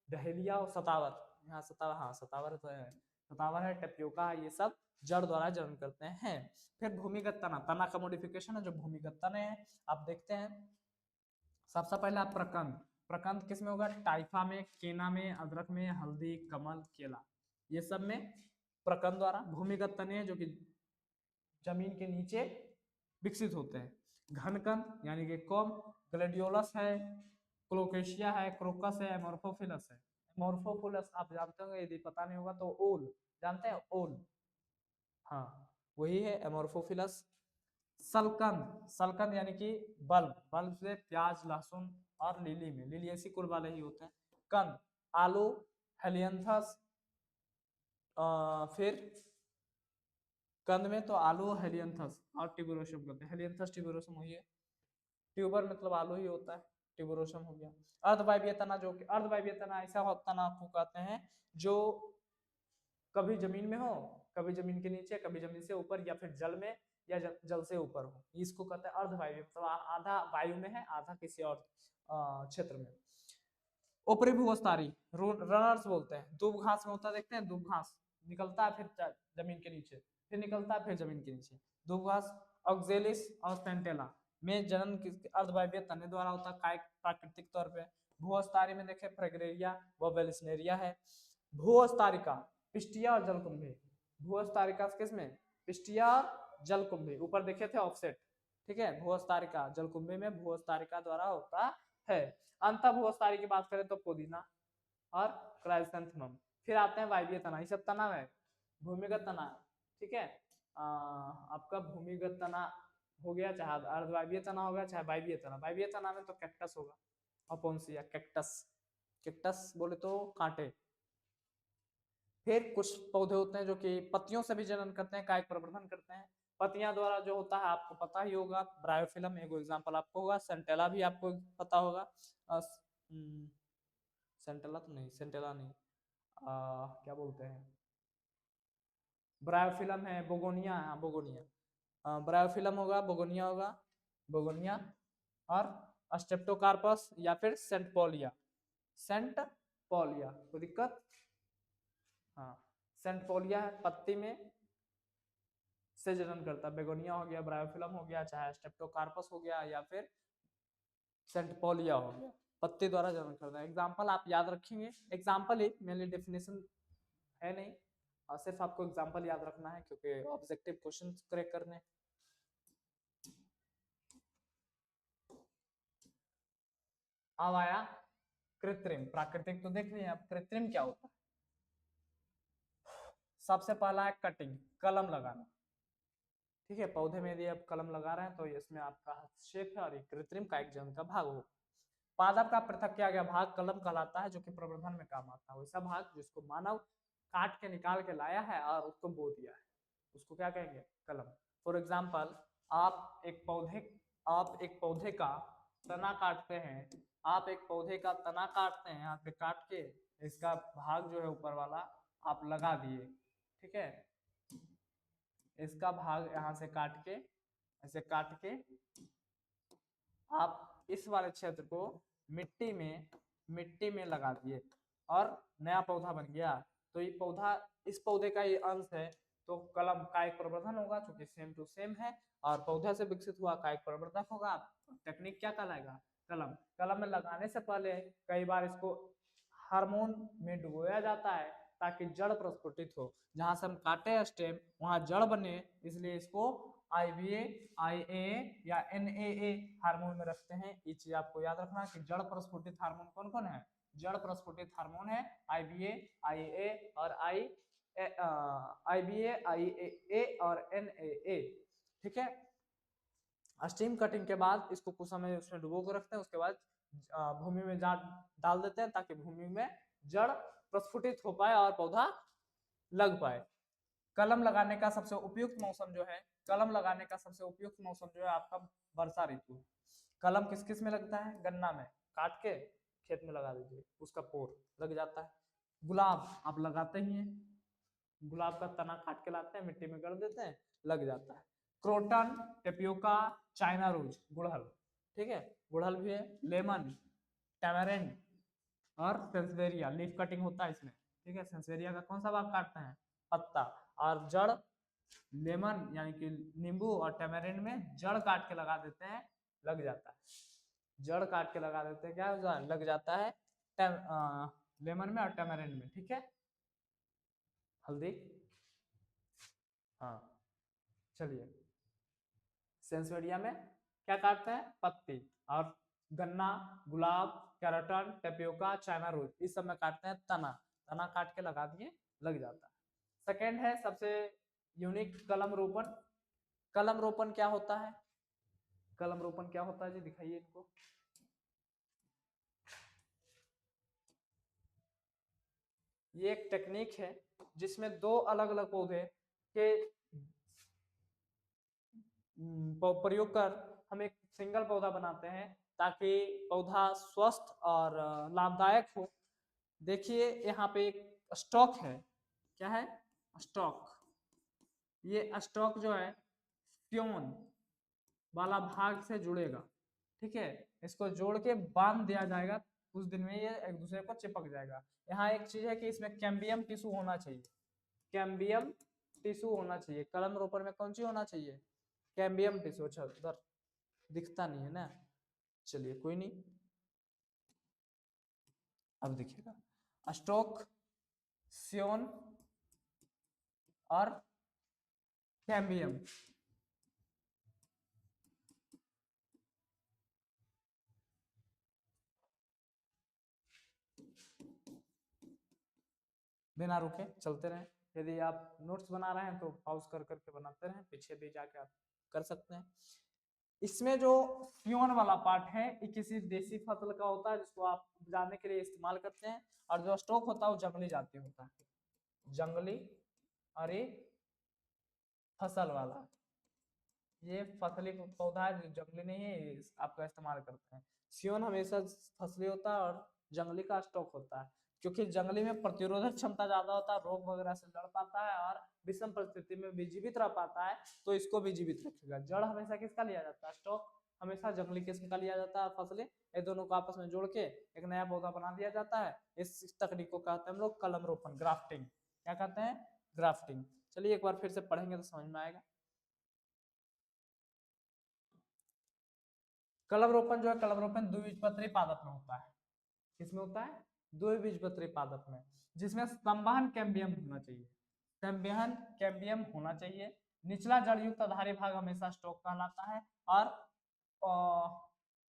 A: डहेलिया हो, सतावर, यहाँ सतावर, हाँ सतावर तो है, सतावर है, टेपियोका, ये सब जड़ द्वारा जनन करते हैं। फिर भूमिगत तना, तना का मॉडिफिकेशन है जो भूमिगत तने हैं, आप देखते हैं। सबसे पहले आप प्रकंद, प्रकंद किस में होगा, टाइफा में, केना में, अदरक में, हल्दी, कमल, केला, ये सब में प्रकंद द्वारा। भूमिगत तने जो कि जमीन के नीचे विकसित होते हैं। घनकंद यानी कि कॉम, ग्लेडियोलस है, क्लोकेशिया है, क्रोकस है, एमोर्फोफिलस है। एमोर्फोफिलस आप जानते होंगे, यदि पता नहीं होगा तो ओल, जानते हैं ओल, हाँ वही है एमोर्फोफिलस। सलकंद, सलकंद यानी कि बल्ब, बल्ब से प्याज, लहसुन और लिली में, लिली ऐसी कुल वाले ही होते हैं। कंद, आलू, हेलियंथस, फिर कंद में तो आलू, हेलियंथस और ट्यूबरोसम करते हैं, हेलियंथस ट्यूबरोसम वही है, ट्यूबर मतलब आलू ही होता है, ट्यूबरोसम हो गया। अर्धवायवीय तना, जो कि अर्धवायवीय तना ऐसा तना आपको कहते हैं जो कभी जमीन में हो, कभी जमीन के नीचे, कभी जमीन से ऊपर, या फिर जल में, या जल से ऊपर हो, इसको कहते हैं अर्धवायवीय, मतलब आधा वायु में है, आधा किसी और क्षेत्र में। ऊपरी भूस्थारी रनर्स बोलते हैं, दूब घास में होता है, देखते हैं दूब घास निकलता है फिर जमीन के नीचे, फिर निकलता है फिर जमीन के नीचे, दूब घास। ऑक्जेलिस और सेंटेला में जनन अर्धवायवीय तने द्वारा होता है, कायिक प्राकृतिक तौर पे। भूस्थारी में देखें फ्रेगरेरिया व वेलिस्नेरिया है। भूस्थारिका पिस्टिया और जलकुंभी, भूस्थारिका किसमें, पिस्टिया और जलकुंभी, ऊपर देखे थे ऑफसेट, ठीक है। भूस्थारिका जलकुंभी में भूस्थारिका द्वारा होता है। अंतःभूस्थारी की बात करें तो पुदीना और क्राइसैंथेमम। फिर आते हैं वायवीय तना, ये सब तना है, भूमिगत तना, ठीक है। आपका भूमिगत तना हो गया, चाहे अर्धवायवीय तना होगा, चाहे वायवीय तना। वायवीय तना में तो कैक्टस होगा, अपोन्सिया, कैक्टस, कैक्टस बोले तो कांटे। फिर कुछ पौधे होते हैं जो कि पत्तियों से भी जनन करते हैं, कायिक प्रवर्धन करते हैं। पत्तियां द्वारा जो होता है आपको पता ही होगा, ब्रायोफिलम एगो एग्जांपल आपको होगा, सेंटेला भी आपको पता होगा, सेंटेला तो नहीं, सेंटेला नहीं, क्या बोलते हैं, ब्रायोफिलम है, बोगोनिया, हाँ बोगोनिया, ब्रायोफिलम होगा, बोगोनिया होगा, बोगोनिया और स्टेप्टोकार्पस या फिर सेंट पॉलिया, सेंट पॉलिया, कोई दिक्कत, हाँ सेंट पॉलिया है, पत्ती में से जनन करता है, बेगोनिया हो गया, ब्रायोफिलम हो गया, चाहे स्टेप्टोकार्पस हो गया, या फिर सेंट पॉलिया हो गया, पत्ते द्वारा जनन करता है। एग्जाम्पल आप याद रखेंगे, एग्जाम्पल ही मेनली डेफिनेशन है नहीं, और सिर्फ आपको एग्जाम्पल याद रखना है क्योंकि ऑब्जेक्टिव क्वेश्चन करेक्ट करने। अब आया कृत्रिम, प्राकृतिक तो देख लिया, अब कृत्रिम क्या होता है। सबसे पहला है कटिंग, कलम लगाना, ठीक है। पौधे में यदि आप कलम लगा रहे हैं तो इसमें आपका हस्तक्षेप है और ये कृत्रिम कायिक जनन का भाग होगा। पादप का पृथक किया गया भाग कलम कहलाता है, जो कि प्रवर्धन में काम आता है। वैसा भाग जिसको मानव काट के निकाल के लाया है और उसको बो दिया है, उसको क्या कहेंगे, कलम। फॉर एग्जाम्पल आप एक पौधे का तना काटते हैं, आप एक पौधे का तना काटते हैं, हाथ पे काट के इसका भाग जो है ऊपर वाला आप लगा दिए, ठीक है। इसका भाग यहाँ से काट के, ऐसे काट के आप इस वाले क्षेत्र को मिट्टी में लगा दिए और नया पौधा बन गया। तो ये पौधा, इस पौधे का ये अंश है, तो कलम कायिक प्रवर्धन होगा, चूंकि सेम टू सेम है, और पौधा से विकसित हुआ कायिक प्रवर्धक होगा। टेक्निक क्या कहलाएगा? कलम। कलम में लगाने से पहले कई बार इसको हार्मोन में डुबोया जाता है ताकि जड़ प्रस्फुटित हो। जहां से हम काटे स्टेम वहां जड़ बने, इसलिए इसको IVA, IA या NAA हार्मोन में रखते हैं। ये चीज आपको याद रखना कि जड़ प्रस्फुटित हार्मोन कौन कौन है। जड़ प्रस्फुटित हार्मोन है IVA, IA और IBA, IAA और NAA। ठीक है। स्टीम कटिंग के बाद इसको कुछ समय उसमें डुबो के रखते हैं, उसके बाद भूमि में डाल देते हैं ताकि भूमि में जड़ प्रस्फुटित हो पाए और पौधा लग पाए। कलम लगाने का सबसे उपयुक्त मौसम जो है, कलम लगाने का सबसे उपयुक्त मौसम जो है आपका वर्षा ऋतु है। कलम किस किस में लगता है? गन्ना में काट के खेत में लगा दीजिए, उसका पोर लग जाता है। गुलाब आप लगाते ही हैं, गुलाब का तना काट के लाते हैं, मिट्टी में गड़ देते हैं, लग जाता है। क्रोटन, टेपियोका, चाइना रोज, गुड़हल, ठीक है, गुड़हल भी है। लेमन, टैमरिंड और सेंसवेरिया, लीफ कटिंग होता है इसमें, ठीक है। सेंसवेरिया का कौन सा भाग काटते हैं? पत्ता। और जड़, लेमन यानी कि नींबू और टैमरिंड में जड़ काट के लगा देते हैं, लग जाता है। जड़ काट के लगा देते हैं, क्या लग जाता है लेमन में और टैमरिंड में, ठीक है। हल्दी, हाँ चलिए। सेंसवेरिया में क्या काटते हैं? पत्ती। और गन्ना, गुलाब, कैरोटन, टेपियोका, चाइना रोज, इस सब में काटते हैं तना। तना काट के लगा दिए, लग जाता है। सेकेंड है सबसे यूनिक, कलम रोपण। कलम रोपण क्या होता है? कलम रोपण क्या होता है जी, दिखाइए इनको। ये एक टेक्निक है जिसमें दो अलग अलग पौधे के प्रयोग कर हम एक सिंगल पौधा बनाते हैं ताकि पौधा स्वस्थ और लाभदायक हो। देखिए यहाँ पे एक स्टॉक है, क्या है? स्टॉक। ये स्टॉक जो है फ्योन वाला भाग से जुड़ेगा, ठीक है। इसको जोड़ के बांध दिया जाएगा, कुछ दिन में ये एक दूसरे को चिपक जाएगा। यहाँ एक चीज है कि इसमें कैम्बियम टिश्यू होना चाहिए, कैम्बियम टिश्यू होना चाहिए। कलम रोपण में कौन सी होना चाहिए? Cambium tissue. अच्छा उधर दिखता नहीं है ना, चलिए कोई नहीं, अब दिखेगा। स्टॉक, सियोन और कैम्बियम। बिना रुके चलते रहें। यदि आप नोट्स बना रहे हैं तो पॉज कर करके बनाते रहें, पीछे भी जाके आप कर सकते हैं। इसमें जो फ्योन वाला पार्ट है ये किसी देसी फसल का होता है जिसको आप जानने के लिए इस्तेमाल करते हैं, और जो स्टॉक होता है वो जंगली जाति होता है, जंगली। और ये फसल वाला, ये फसली पौधा है जो जंगली नहीं है, आपका इस्तेमाल करते हैं। सियोन हमेशा फसली होता है और जंगली का स्टॉक होता है, क्योंकि जंगली में प्रतिरोधक क्षमता ज्यादा होता है, रोग वगैरह से लड़ पाता है और विषम परिस्थिति में भी जीवित रह पाता है, तो इसको भी जीवित रखेगा। जड़ हमेशा किसका लिया जाता है? स्टॉक हमेशा जंगली किस्म का लिया जाता है, फसलें ये दोनों को आपस में जोड़ के एक नया पौधा बना दिया जाता है। इस तकनीक को कहते हैं हम लोग कलम रोपण, ग्राफ्टिंग। क्या कहते हैं? ग्राफ्टिंग। चलिए एक बार फिर से पढ़ेंगे तो समझ में आएगा। कलम रोपण जो है, कलम रोपण द्विबीजपत्री पादप में होता है। किसमें होता है? द्विबीजपत्री पादप में, जिसमें संवहन कैम्बियम होना चाहिए, संवहन कैम्बियम होना चाहिए। निचला जड़ युक्त आधारी भाग हमेशा स्टॉक कहलाता है, और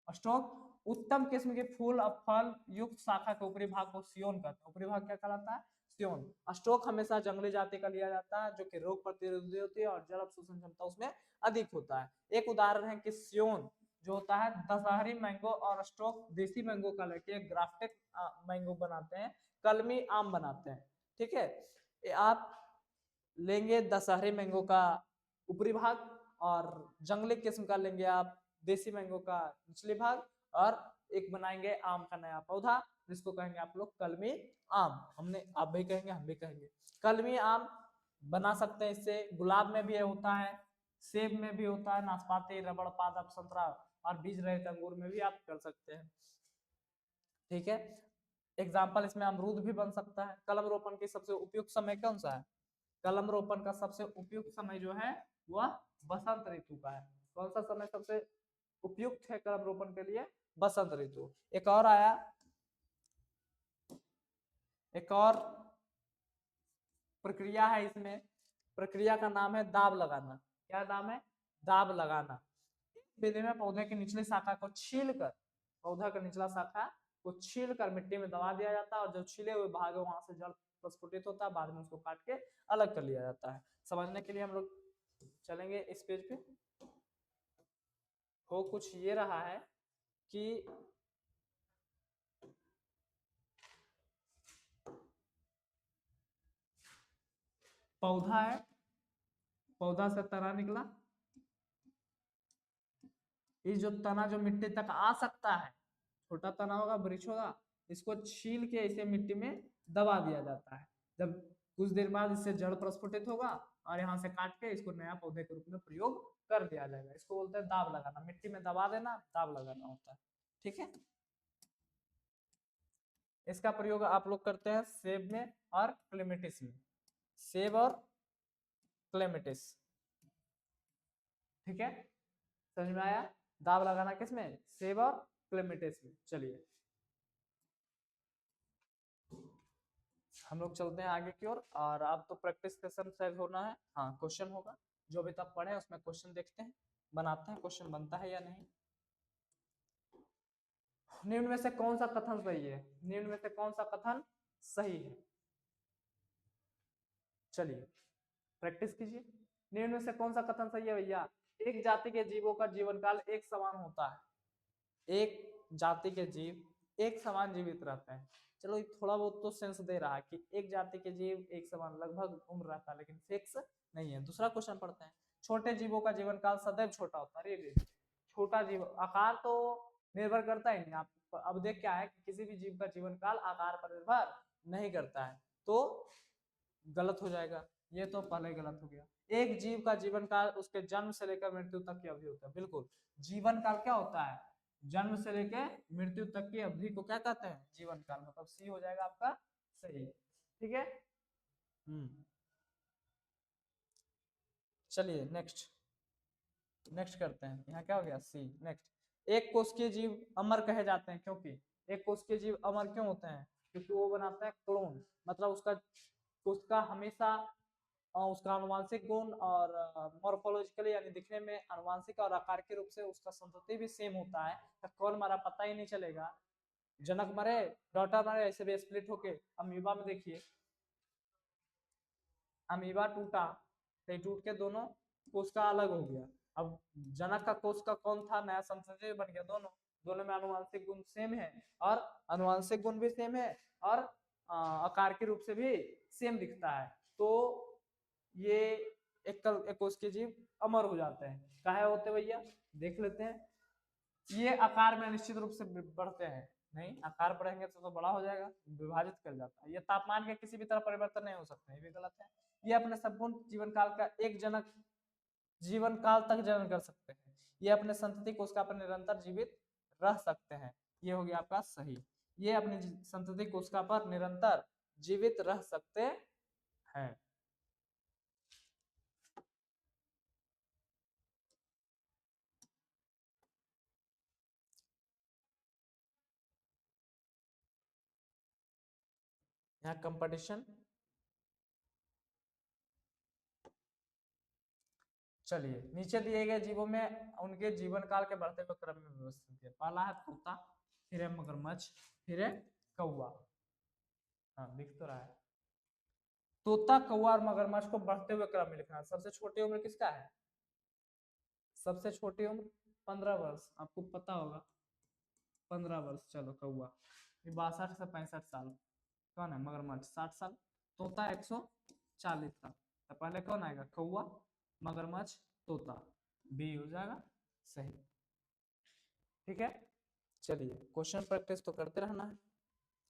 A: स्टॉक उत्तम किस्म के फूल और फल युक्त शाखा के ऊपरी भाग को सियोन कहते हैं। ऊपरी भाग क्या कहलाता है? सियोन। स्टॉक हमेशा जंगली जाति का लिया जाता है जो कि रोग प्रतिरोधी होती है और जल अवशोषण क्षमता उसमें अधिक होता है। एक उदाहरण है कि सियोन जो होता है दशहरी मैंगो, और स्टॉक देसी मैंगो का लेके ग्राफ्टेड मैंगो बनाते हैं, कलमी आम बनाते हैं, ठीक है। आप लेंगे दशहरी मैंगो का ऊपरी भाग, और जंगली किस्म का लेंगे आप देसी मैंगो का निचले भाग, और एक बनाएंगे आम का नया पौधा जिसको कहेंगे आप लोग कलमी आम। हमने, आप भी कहेंगे हम भी कहेंगे, कलमी आम बना सकते हैं इससे। गुलाब में भी होता है, सेब में भी होता है, नाशपाती, रबड़, पादप, संतरा और बीज रहित अंगूर में भी आप कर सकते हैं, ठीक है। एग्जाम्पल इसमें अमरूद भी बन सकता है। कलम रोपण की सबसे उपयुक्त समय कौन सा है? कलम रोपण का सबसे उपयुक्त समय जो है वह बसंत ऋतु का है। कौन सा समय सबसे उपयुक्त है कलम रोपण के लिए? बसंत ऋतु। एक और आया, एक और प्रक्रिया है इसमें, प्रक्रिया का नाम है दाब लगाना। क्या नाम है? दाब लगाना। विधि में पौधे की निचली शाखा को छीलकर, पौधा का निचला शाखा को छीलकर मिट्टी में दबा दिया जाता है और जो छीले हुए भाग है वहां से जड़ प्रस्फुटित होता है, बाद में उसको काट के अलग कर लिया जाता है। समझने के लिए हम लोग चलेंगे इस पेज पे। हो कुछ ये रहा है कि पौधा है, पौधा से तना निकला, ये जो तना जो मिट्टी तक आ सकता है, छोटा तना होगा, वृक्ष होगा, इसको छील के इसे मिट्टी में दबा दिया जाता है। जब कुछ देर बाद इससे जड़ प्रस्फुटित होगा और यहाँ से काट के इसको नया पौधे के रूप में प्रयोग कर दिया जाएगा। इसको बोलते हैं दाब लगाना, मिट्टी में दबा देना, दाब लगाना होता है। ठीक है, इसका प्रयोग आप लोग करते हैं सेब में और क्लेमेटिस में, सेब और क्लेमेटिस। ठीक है, समझ में आया? दाब लगाना किसमें? सेब और क्लेमेटिस में। चलिए हम लोग चलते हैं आगे की ओर। और अब तो प्रैक्टिस सेशन शायद होना है, हाँ क्वेश्चन होगा, जो अभी तक पढ़े उसमें क्वेश्चन देखते हैं, बनाते हैं क्वेश्चन बनता है या नहीं। निम्न में से कौन सा कथन सही है? निम्न में से कौन सा कथन सही है? चलिए प्रैक्टिस कीजिए। निम्न में से कौन सा कथन सही है भैया? एक जाति के जीवों का जीवन काल एक समान होता है। एक जाति के जीव एक समान जीवित रहते हैं। चलो थोड़ा बहुत तो सेंस दे रहा है कि एक जाति के जीव एक समान लगभग उम्र रहता है, लेकिन फिक्स नहीं है। दूसरा क्वेश्चन पढ़ते हैं। छोटे जीवों का जीवन काल सदैव छोटा होता है। अरे छोटा जीव, आकार तो निर्भर करता ही नहीं। आप अब देख क्या है कि किसी भी जीव का जीवन काल आकार पर निर्भर नहीं करता है, तो गलत हो जाएगा। ये तो पहले गलत हो गया। एक जीव का जीवन काल उसके जन्म से लेकर मृत्यु तक की अवधि होता है। बिल्कुल, जीवन काल क्या होता है? जन्म से लेकर मृत्यु तक की अवधि को क्या कहते हैं? जीवन काल। मतलब सी हो जाएगा आपका सही। ठीक है, चलिए नेक्स्ट, नेक्स्ट करते हैं। यहाँ क्या हो गया? सी। नेक्स्ट, एक कोशिकीय जीव अमर कहे जाते हैं क्योंकि, एक कोशिकीय जीव अमर क्यों होते हैं? क्योंकि वो बनाता है क्लोन, मतलब उसका हमेशा उसका आनुवांशिक गुण और मॉर्फोलॉजिकली यानी दिखने में आनुवांशिक और आकार के रूप से उसका संतति भी सेम होता है। तो कौन मरा पता ही नहीं चलेगा। जनक मरे, डॉटर मरे, ऐसे भी स्प्लिट होके। अमीबा में देखिए, अमीबा टूटा तो टूट के दोनों कोशिका अलग हो गया। अब जनक का कोशिका कौन था? नया संतति बन गया। दोनों दोनों में आनुवांशिक गुण सेम है, और आनुवांशिक गुण भी सेम है, और आकार के रूप से भी सेम दिखता है। तो ये एक कोशिकीय जीव अमर हो जाते हैं। काहे होते भैया? देख लेते हैं। ये आकार में निश्चित रूप से बढ़ते हैं। नहीं, आकार बढ़ेंगे तो बड़ा हो जाएगा, विभाजित कर जाता है। ये तापमान के किसी भी तरह परिवर्तन नहीं हो सकता, ये भी गलत है। ये अपने संपूर्ण जीवन काल का एक जनक जीवन काल तक जनन कर सकते हैं। ये अपने संतति कोशिका पर निरंतर जीवित रह सकते हैं। ये हो गया आपका सही। ये अपनी संतति कोशिका पर निरंतर जीवित रह सकते हैं। यहाँ कंपटीशन। चलिए, नीचे दिए गए जीवों में उनके जीवन काल के बढ़ते हुए क्रम में व्यवस्थित है। पहला है तोता, फिर है मगरमच्छ, फिर है कौवा। हाँ दिख तो रहा है। तोता, कौवा और मगरमच्छ को बढ़ते हुए क्रम में लिखना है। सबसे छोटी उम्र किसका है? सबसे छोटी उम्र 15 वर्ष, आपको पता होगा 15 वर्ष। चलो कौवा, 62 से 65 साल। कौन है? मगरमच्छ 60 साल, तोता 140 साल। तो पहले कौन आएगा? कौवा, मगरमच्छ, तोता। बी हो जाएगा सही। ठीक है, चलिए क्वेश्चन प्रैक्टिस तो करते रहना है,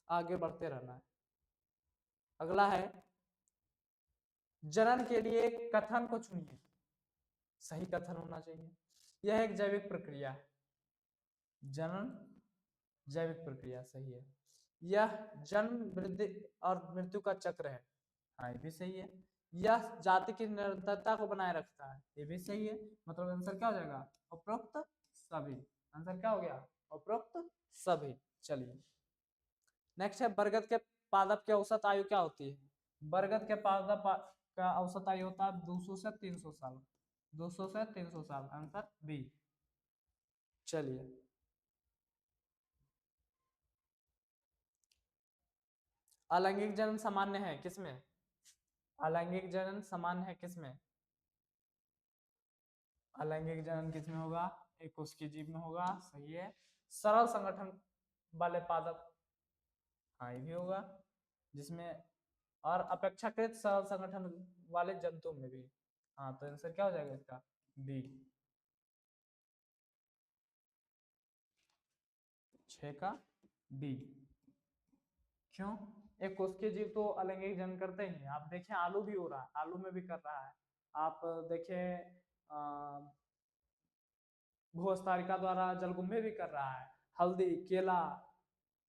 A: आगे बढ़ते रहना है। अगला है, जनन के लिए कथन को चुनिए। सही कथन होना चाहिए। यह एक जैविक प्रक्रिया है। जनन जैविक प्रक्रिया सही है। यह जन्म, वृद्धि और मृत्यु का चक्र है। हाँ ये भी सही है। यह जाति की निरंतरता को बनाए रखता है, ये भी सही है। मतलब आंसर क्या हो जाएगा, उपरोक्त सभी। आंसर क्या हो गया, उपरोक्त सभी। चलिए नेक्स्ट है, बरगद के पादप की औसत आयु क्या होती है। बरगद के पादप का औसत आयु होता है 200 से 300 साल, 200 से 300 साल, आंसर बी। चलिए अलैंगिक जनन सामान्य है किसमें, अलैंगिक जनन सामान्य है किसमें, अलैंगिक जनन किसमें होगा, एक उसके जीव में होगा, सही है। सरल संगठन वाले पादप, हाँ ये भी होगा, जिसमें और अपेक्षाकृत सरल संगठन वाले जंतु में भी, हाँ तो आंसर क्या हो जाएगा इसका, बी। 6 का डी। क्यों, एक कोशिकीय जीव तो अलैंगिक जनन करते ही हैं। आप देखें आलू भी हो रहा है, आलू में भी कर रहा है। आप देखें भूस्तारिका द्वारा जलकुंभी भी कर रहा है, हल्दी, केला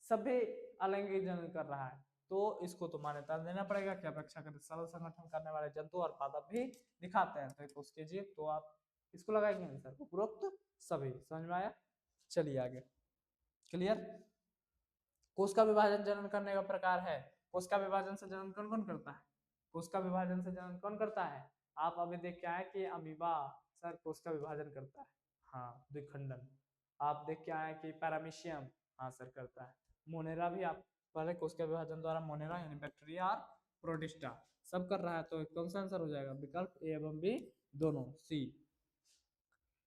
A: सभी अलैंगिक जनन कर रहा है। तो इसको तो मान्यता देना पड़ेगा कि अपेक्षाकृत सरल संगठन करने वाले जंतु और पादप भी दिखाते हैं, तो एक उसके जीव, तो आप इसको लगाएंगे आंसर उपरोक्त सभी। समझ में आया, चलिए आगे, क्लियर। कोशिका विभाजन जनन करने का प्रकार है, कोशिका विभाजन से जनन कौन कौन करता है, कोशिका विभाजन से जनन कौन करता है। आप अभी देख के आए कि अमीबा सर कोशिका विभाजन करता है, हाँ द्विखंडन। आप देख के आए कि पैरामीशियम, हाँ सर करता है। मोनेरा भी आप पहले कोशिका विभाजन द्वारा, मोनेरा यानी बैक्टीरिया और प्रोटिस्टा सब कर रहा है, तो कौन सा आंसर हो जाएगा, विकल्प ए एवं बी दोनों, सी।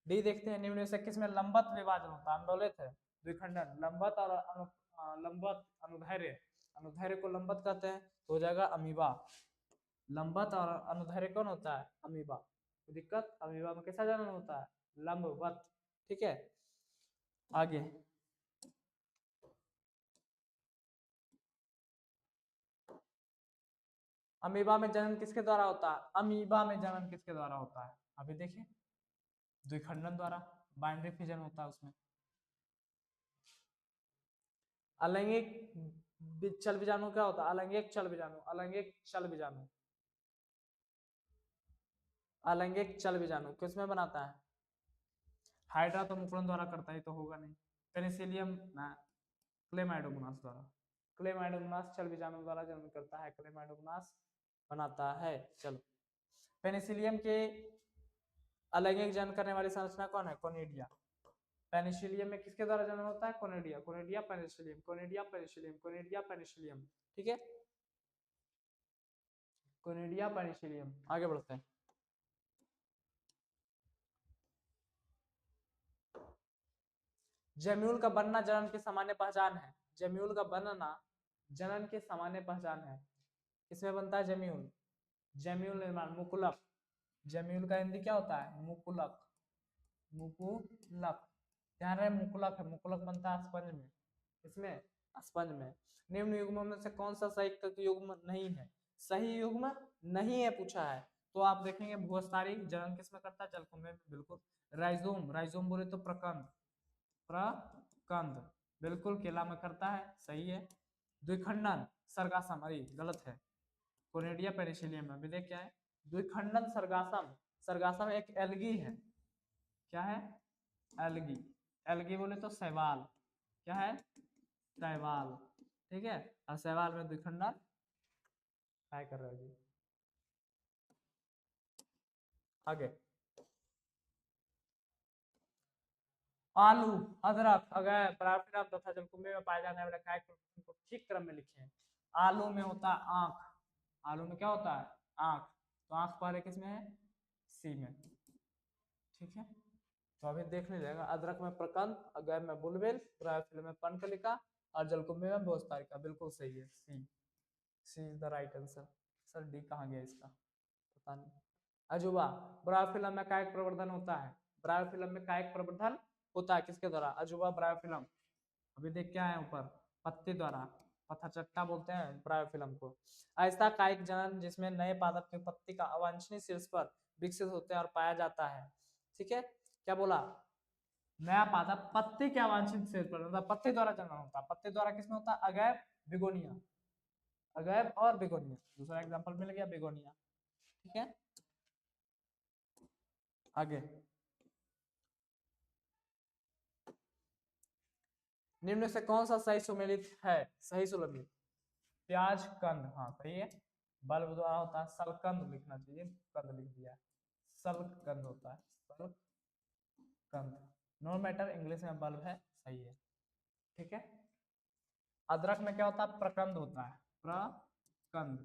A: डी देखते हैं, निम्न में से किसमें लंबत विभाजन होता है, आंदोलित है द्विखंडन, लंबत और लंबत अनुदैर्ध्य, अनुदैर्ध्य को लंबत कहते हैं, तो हो जाएगा अमीबा। लंबत और अनुदैर्ध्य कौन होता है, अमीबा। दिक्कत, अमीबा में कैसा जनन होता है, लंबवत, ठीक है। आगे अमीबा में जनन किसके द्वारा होता है, अमीबा में जनन किसके द्वारा होता है, अभी देखिए द्विखंडन द्वारा, बाइंड्री फिजन होता है उसमें। अलैंगिक चल बीजाणु क्या होता है, अलैंगिक चल बीजाणु, अलैंगिक चल बीजाणु, अलैंगिक चल बीजाणु किसमें बनाता है, हाइड्रा तो मुकुलन द्वारा करता है तो होगा नहीं, पेनिसिलियम ना, क्लेमाइडोमोनास द्वारा, क्लेमाइडोमोनास चल बीजाणु द्वारा जन्म करता है, क्लेमाइडोमोनास बनाता है। चलो पेनिसिलियम के अलैंगिक जन्म करने वाली संरचना कौन है, कोनिडिया। पेनिसिलियम में किसके द्वारा जन्म होता है, conidia, conidia Penicillium, conidia Penicillium, conidia Penicillium, ठीक है, कोनिडिया पेनिसिलियम। आगे बढ़ते हैं, जम्यूल का बनना जनन की सामान्य पहचान है, जम्यूल का बनना जनन की सामान्य पहचान है, किसमें बनता है जम्यूल, जम्यूल निर्माण, मुकुलक, जम्यूल का हिंदी क्या होता है, मुकुलक, मुकुलक, ध्यान रहे मुकुलक है, मुकुलक बनता है स्पंज में, इसमें स्पंज में। निम्न युग्मों में से कौन सा सही युग्म नहीं है, सही युग्म नहीं है पूछा है, तो आप देखेंगे भूस्तारिक जनन किसमें करता है, जलकुंभी में, बिल्कुल। राइजोम, राइजोम बोले तो प्रकंद, प्रकंद बिल्कुल केला में करता है, सही है। द्विखंडन सर्गासम, अरे गलत है, कोनिडिया पेनिसिलियम में, विधेय क्या है, द्विखंडन सर्गासम, सर्गासम एक एल्गी है, क्या है, एल्गी, एल्गी बोले तो शैवाल, क्या है, शैवाल, ठीक है, और शैवाल में द्विखंडन काय कर रहे हो जी। आगे आलू, अदरक, अगर पराफिन तथा जलकुंभी में पाए जाने वाले कायक को ठीक क्रम में लिखें। आलू में होता है आंख, आलू में क्या होता है, आंख, तो आंख पहले किसमें है, सी में, ठीक है। तो अभी देख लीजिएगा, अदरक में प्रकंद, अगर में बुलबिल, पराफिन में पंकलिका और जलकुंभी में भूस्तारिका, बिल्कुल सही है, C, C is the right answer. Sir D कहाँ गया इसका, पता नहीं। अजूबा, ब्रायोफिलम में कायिक प्रवर्धन होता है, ब्रायोफिलम में कायिक प्रवर्धन होता है किसके द्वारा, अजूबा ब्रायोफिलम, अभी देख क्या है ऊपर, पत्ती द्वारा, पथचट्टा बोलते हैं ब्रायोफिलम को। ऐसा कायिक जनन जिसमें नए पादप के पत्ती का अवांछनीय शीर्ष पर विकसित होते हैं और पाया जाता है, ठीक है, क्या बोला, नया पादप पत्ती के अवांछित शीर्ष पर, मतलब पत्ती द्वारा जनन होता है, पत्ती द्वारा किसमें होता है, अगैप बिगोनिया, अगैप और बिगोनिया, दूसरा एग्जांपल मिल गया बिगोनिया। ठीक है, आगे निम्न से कौन सा सही सुमेलित है, सही सुमेलित? प्याज कंद, हाँ सही है। बल्ब द्वारा होता है सलकंद, लिखना चाहिए, कंद लिख दिया है, सलकंद होता है, सलकंद। नो मैटर, इंग्लिश में बल्ब है, सही है। ठीक है, अदरक में क्या होता है? प्रकंद होता है, प्रकंद।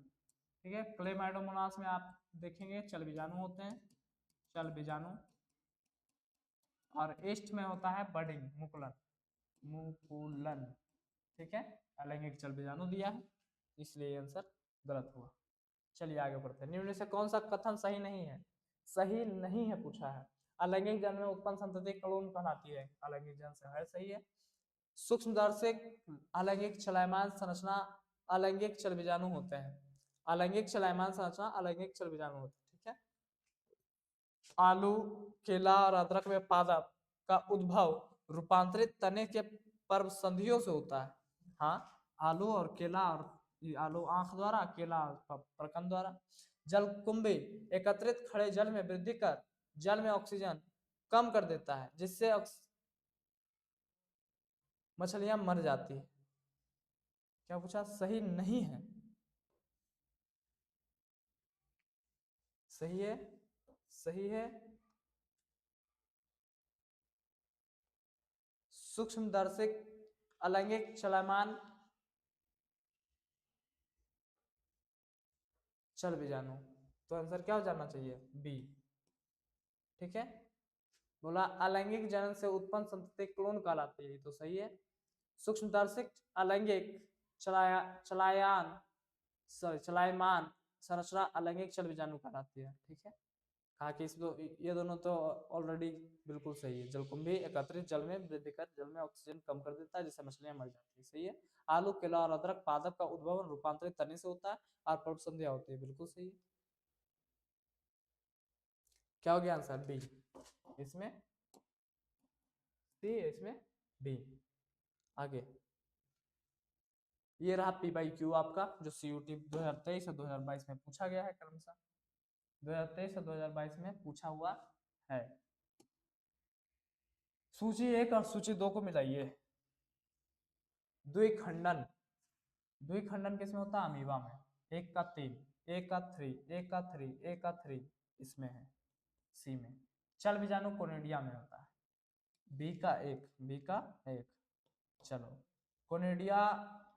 A: ठीक है, क्लेमाइडोमोनास में आप देखेंगे चल बीजाणु होते हैं, चल बीजाणु। और ईस्ट में होता है बडिंग, मुकुलन, मुकुलन। ठीक है, अलैंगिक चल बीजाणु दिया है, इसलिए आंसर गलत हुआ। चलिए आगे बढ़ते हैं। निम्न से कौन सा कथन सही नहीं है? सही नहीं है पूछा है। अलैंगिक जन में उत्पन्न संतति क्लोन कहलाती है, अलैंगिक जन से है, सही है। सूक्ष्मदर्शक अलैंगिक चलायमान संरचना अलैंगिक चल बीजाणु होते हैं, अलैंगिक चलायमान संरचना अलैंगिक चल बीजाणु होते हैं। ठीक है, आलू, केला और अदरक में पादप का उद्भव रूपांतरित तने के पर्व संधियों से होता है। हाँ, आलू और केला, और आलू आंख द्वारा, केला प्रकंद द्वारा। जलकुंभी एकत्रित खड़े जल में वृद्धि कर जल में ऑक्सीजन कम कर देता है, जिससे मछलियां मर जाती है। क्या पूछा? सही नहीं है, सही है, सही है। सूक्ष्मदर्शक अलैंगिक चलमान चल बीजाणु, तो आंसर क्या हो जाना चाहिए? बी। ठीक है, बोला अलैंगिक जनन से उत्पन्न संतति क्लोन कहलाती है, तो सही है। सूक्ष्मदर्शक अलैंगिक चलायमान संरचना अलैंगिक चल बीजाणु कहलाती है। ठीक है, कहा कि ये दोनों तो ऑलरेडी बिल्कुल सही है। जलकुंभी एकत्रित जल में वृद्धि कर जल में ऑक्सीजन कम कर देता है, जिससे मछलियां मर जाती है, सही है। आलू, केला और अदरक पादप का उद्भव रूपांतरित तने से होता है और पर्व संध्या होती है, बिल्कुल सही है। क्या हो गया आंसर? बी। इसमें सी, इसमें बी। आगे ये रहा पी बाई क्यू आपका, जो CUT 2023 और 2022 में पूछा गया है, क्रमशः 2023 और 2022 में पूछा हुआ है। सूची 1 और सूची 2 को मिलाइए। द्विखंडन, द्विखंडन किसमें होता है? अमीबा में। 1 का 3, 1 का 3, 1 का 3, 1 का 3 इसमें है, सी में। चल बीजाणु कोनिडिया में होता है। बी का 1, बी का 1। चलो, कोनिडिया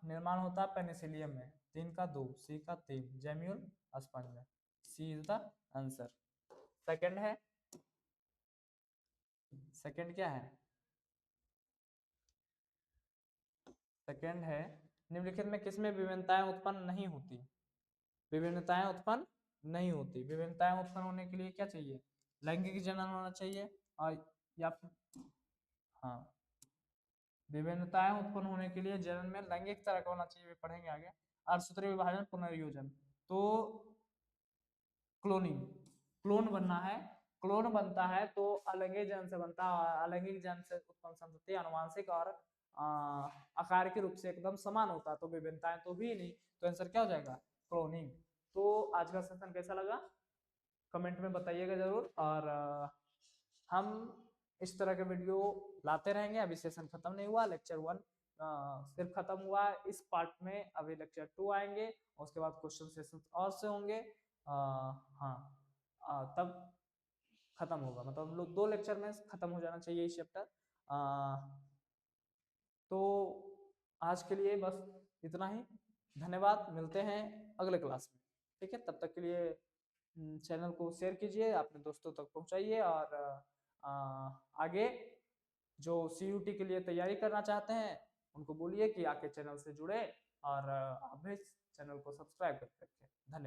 A: निर्माण होता है पेनिसिलियम में। 3 का 2, सी का 3 जेम्यूल स्पंज में। सी इज द आंसर। सेकंड है, सेकंड क्या है? सेकंड है निम्नलिखित में किसमें विभिन्नताएं उत्पन्न नहीं होती? विभिन्नताएं उत्पन्न नहीं होती। विभिन्नताएं उत्पन्न होने के लिए क्या चाहिए? लैंगिक जनन होना चाहिए, और या फिर हाँ, विभिन्नताएं उत्पन्न होने के लिए जनन में लैंगिक तरह का होना चाहिए, पढ़ेंगे आगे। अर्धसूत्रीय विभाजन, पुनर्योजन, तो क्लोनिंग, क्लोन बनना है। क्लोन बनता है तो अलैंगिक जन से बनता है, अलैंगिक जन से उत्पन्न संतति आनुवांशिक और आकार के रूप से एकदम समान होता है, तो विभिन्नताएं तो भी नहीं, तो आंसर क्या हो जाएगा? क्लोनिंग। तो आज का सेशन कैसा लगा कमेंट में बताइएगा जरूर, और हम इस तरह के वीडियो लाते रहेंगे। अभी सेशन खत्म नहीं हुआ, लेक्चर 1 सिर्फ खत्म हुआ इस पार्ट में, अभी लेक्चर 2 आएंगे, और उसके बाद क्वेश्चन सेशन और से होंगे। हाँ, तब खत्म होगा, मतलब 2 लेक्चर में खत्म हो जाना चाहिए ये चैप्टर। तो आज के लिए बस इतना ही। धन्यवाद, मिलते हैं अगले क्लास में। ठीक है, तब तक के लिए चैनल को शेयर कीजिए, अपने दोस्तों तक पहुंचाइए, और आगे जो CUT के लिए तैयारी करना चाहते हैं उनको बोलिए कि आके चैनल से जुड़े, और आप भी चैनल को सब्सक्राइब करके रखें। धन्यवाद।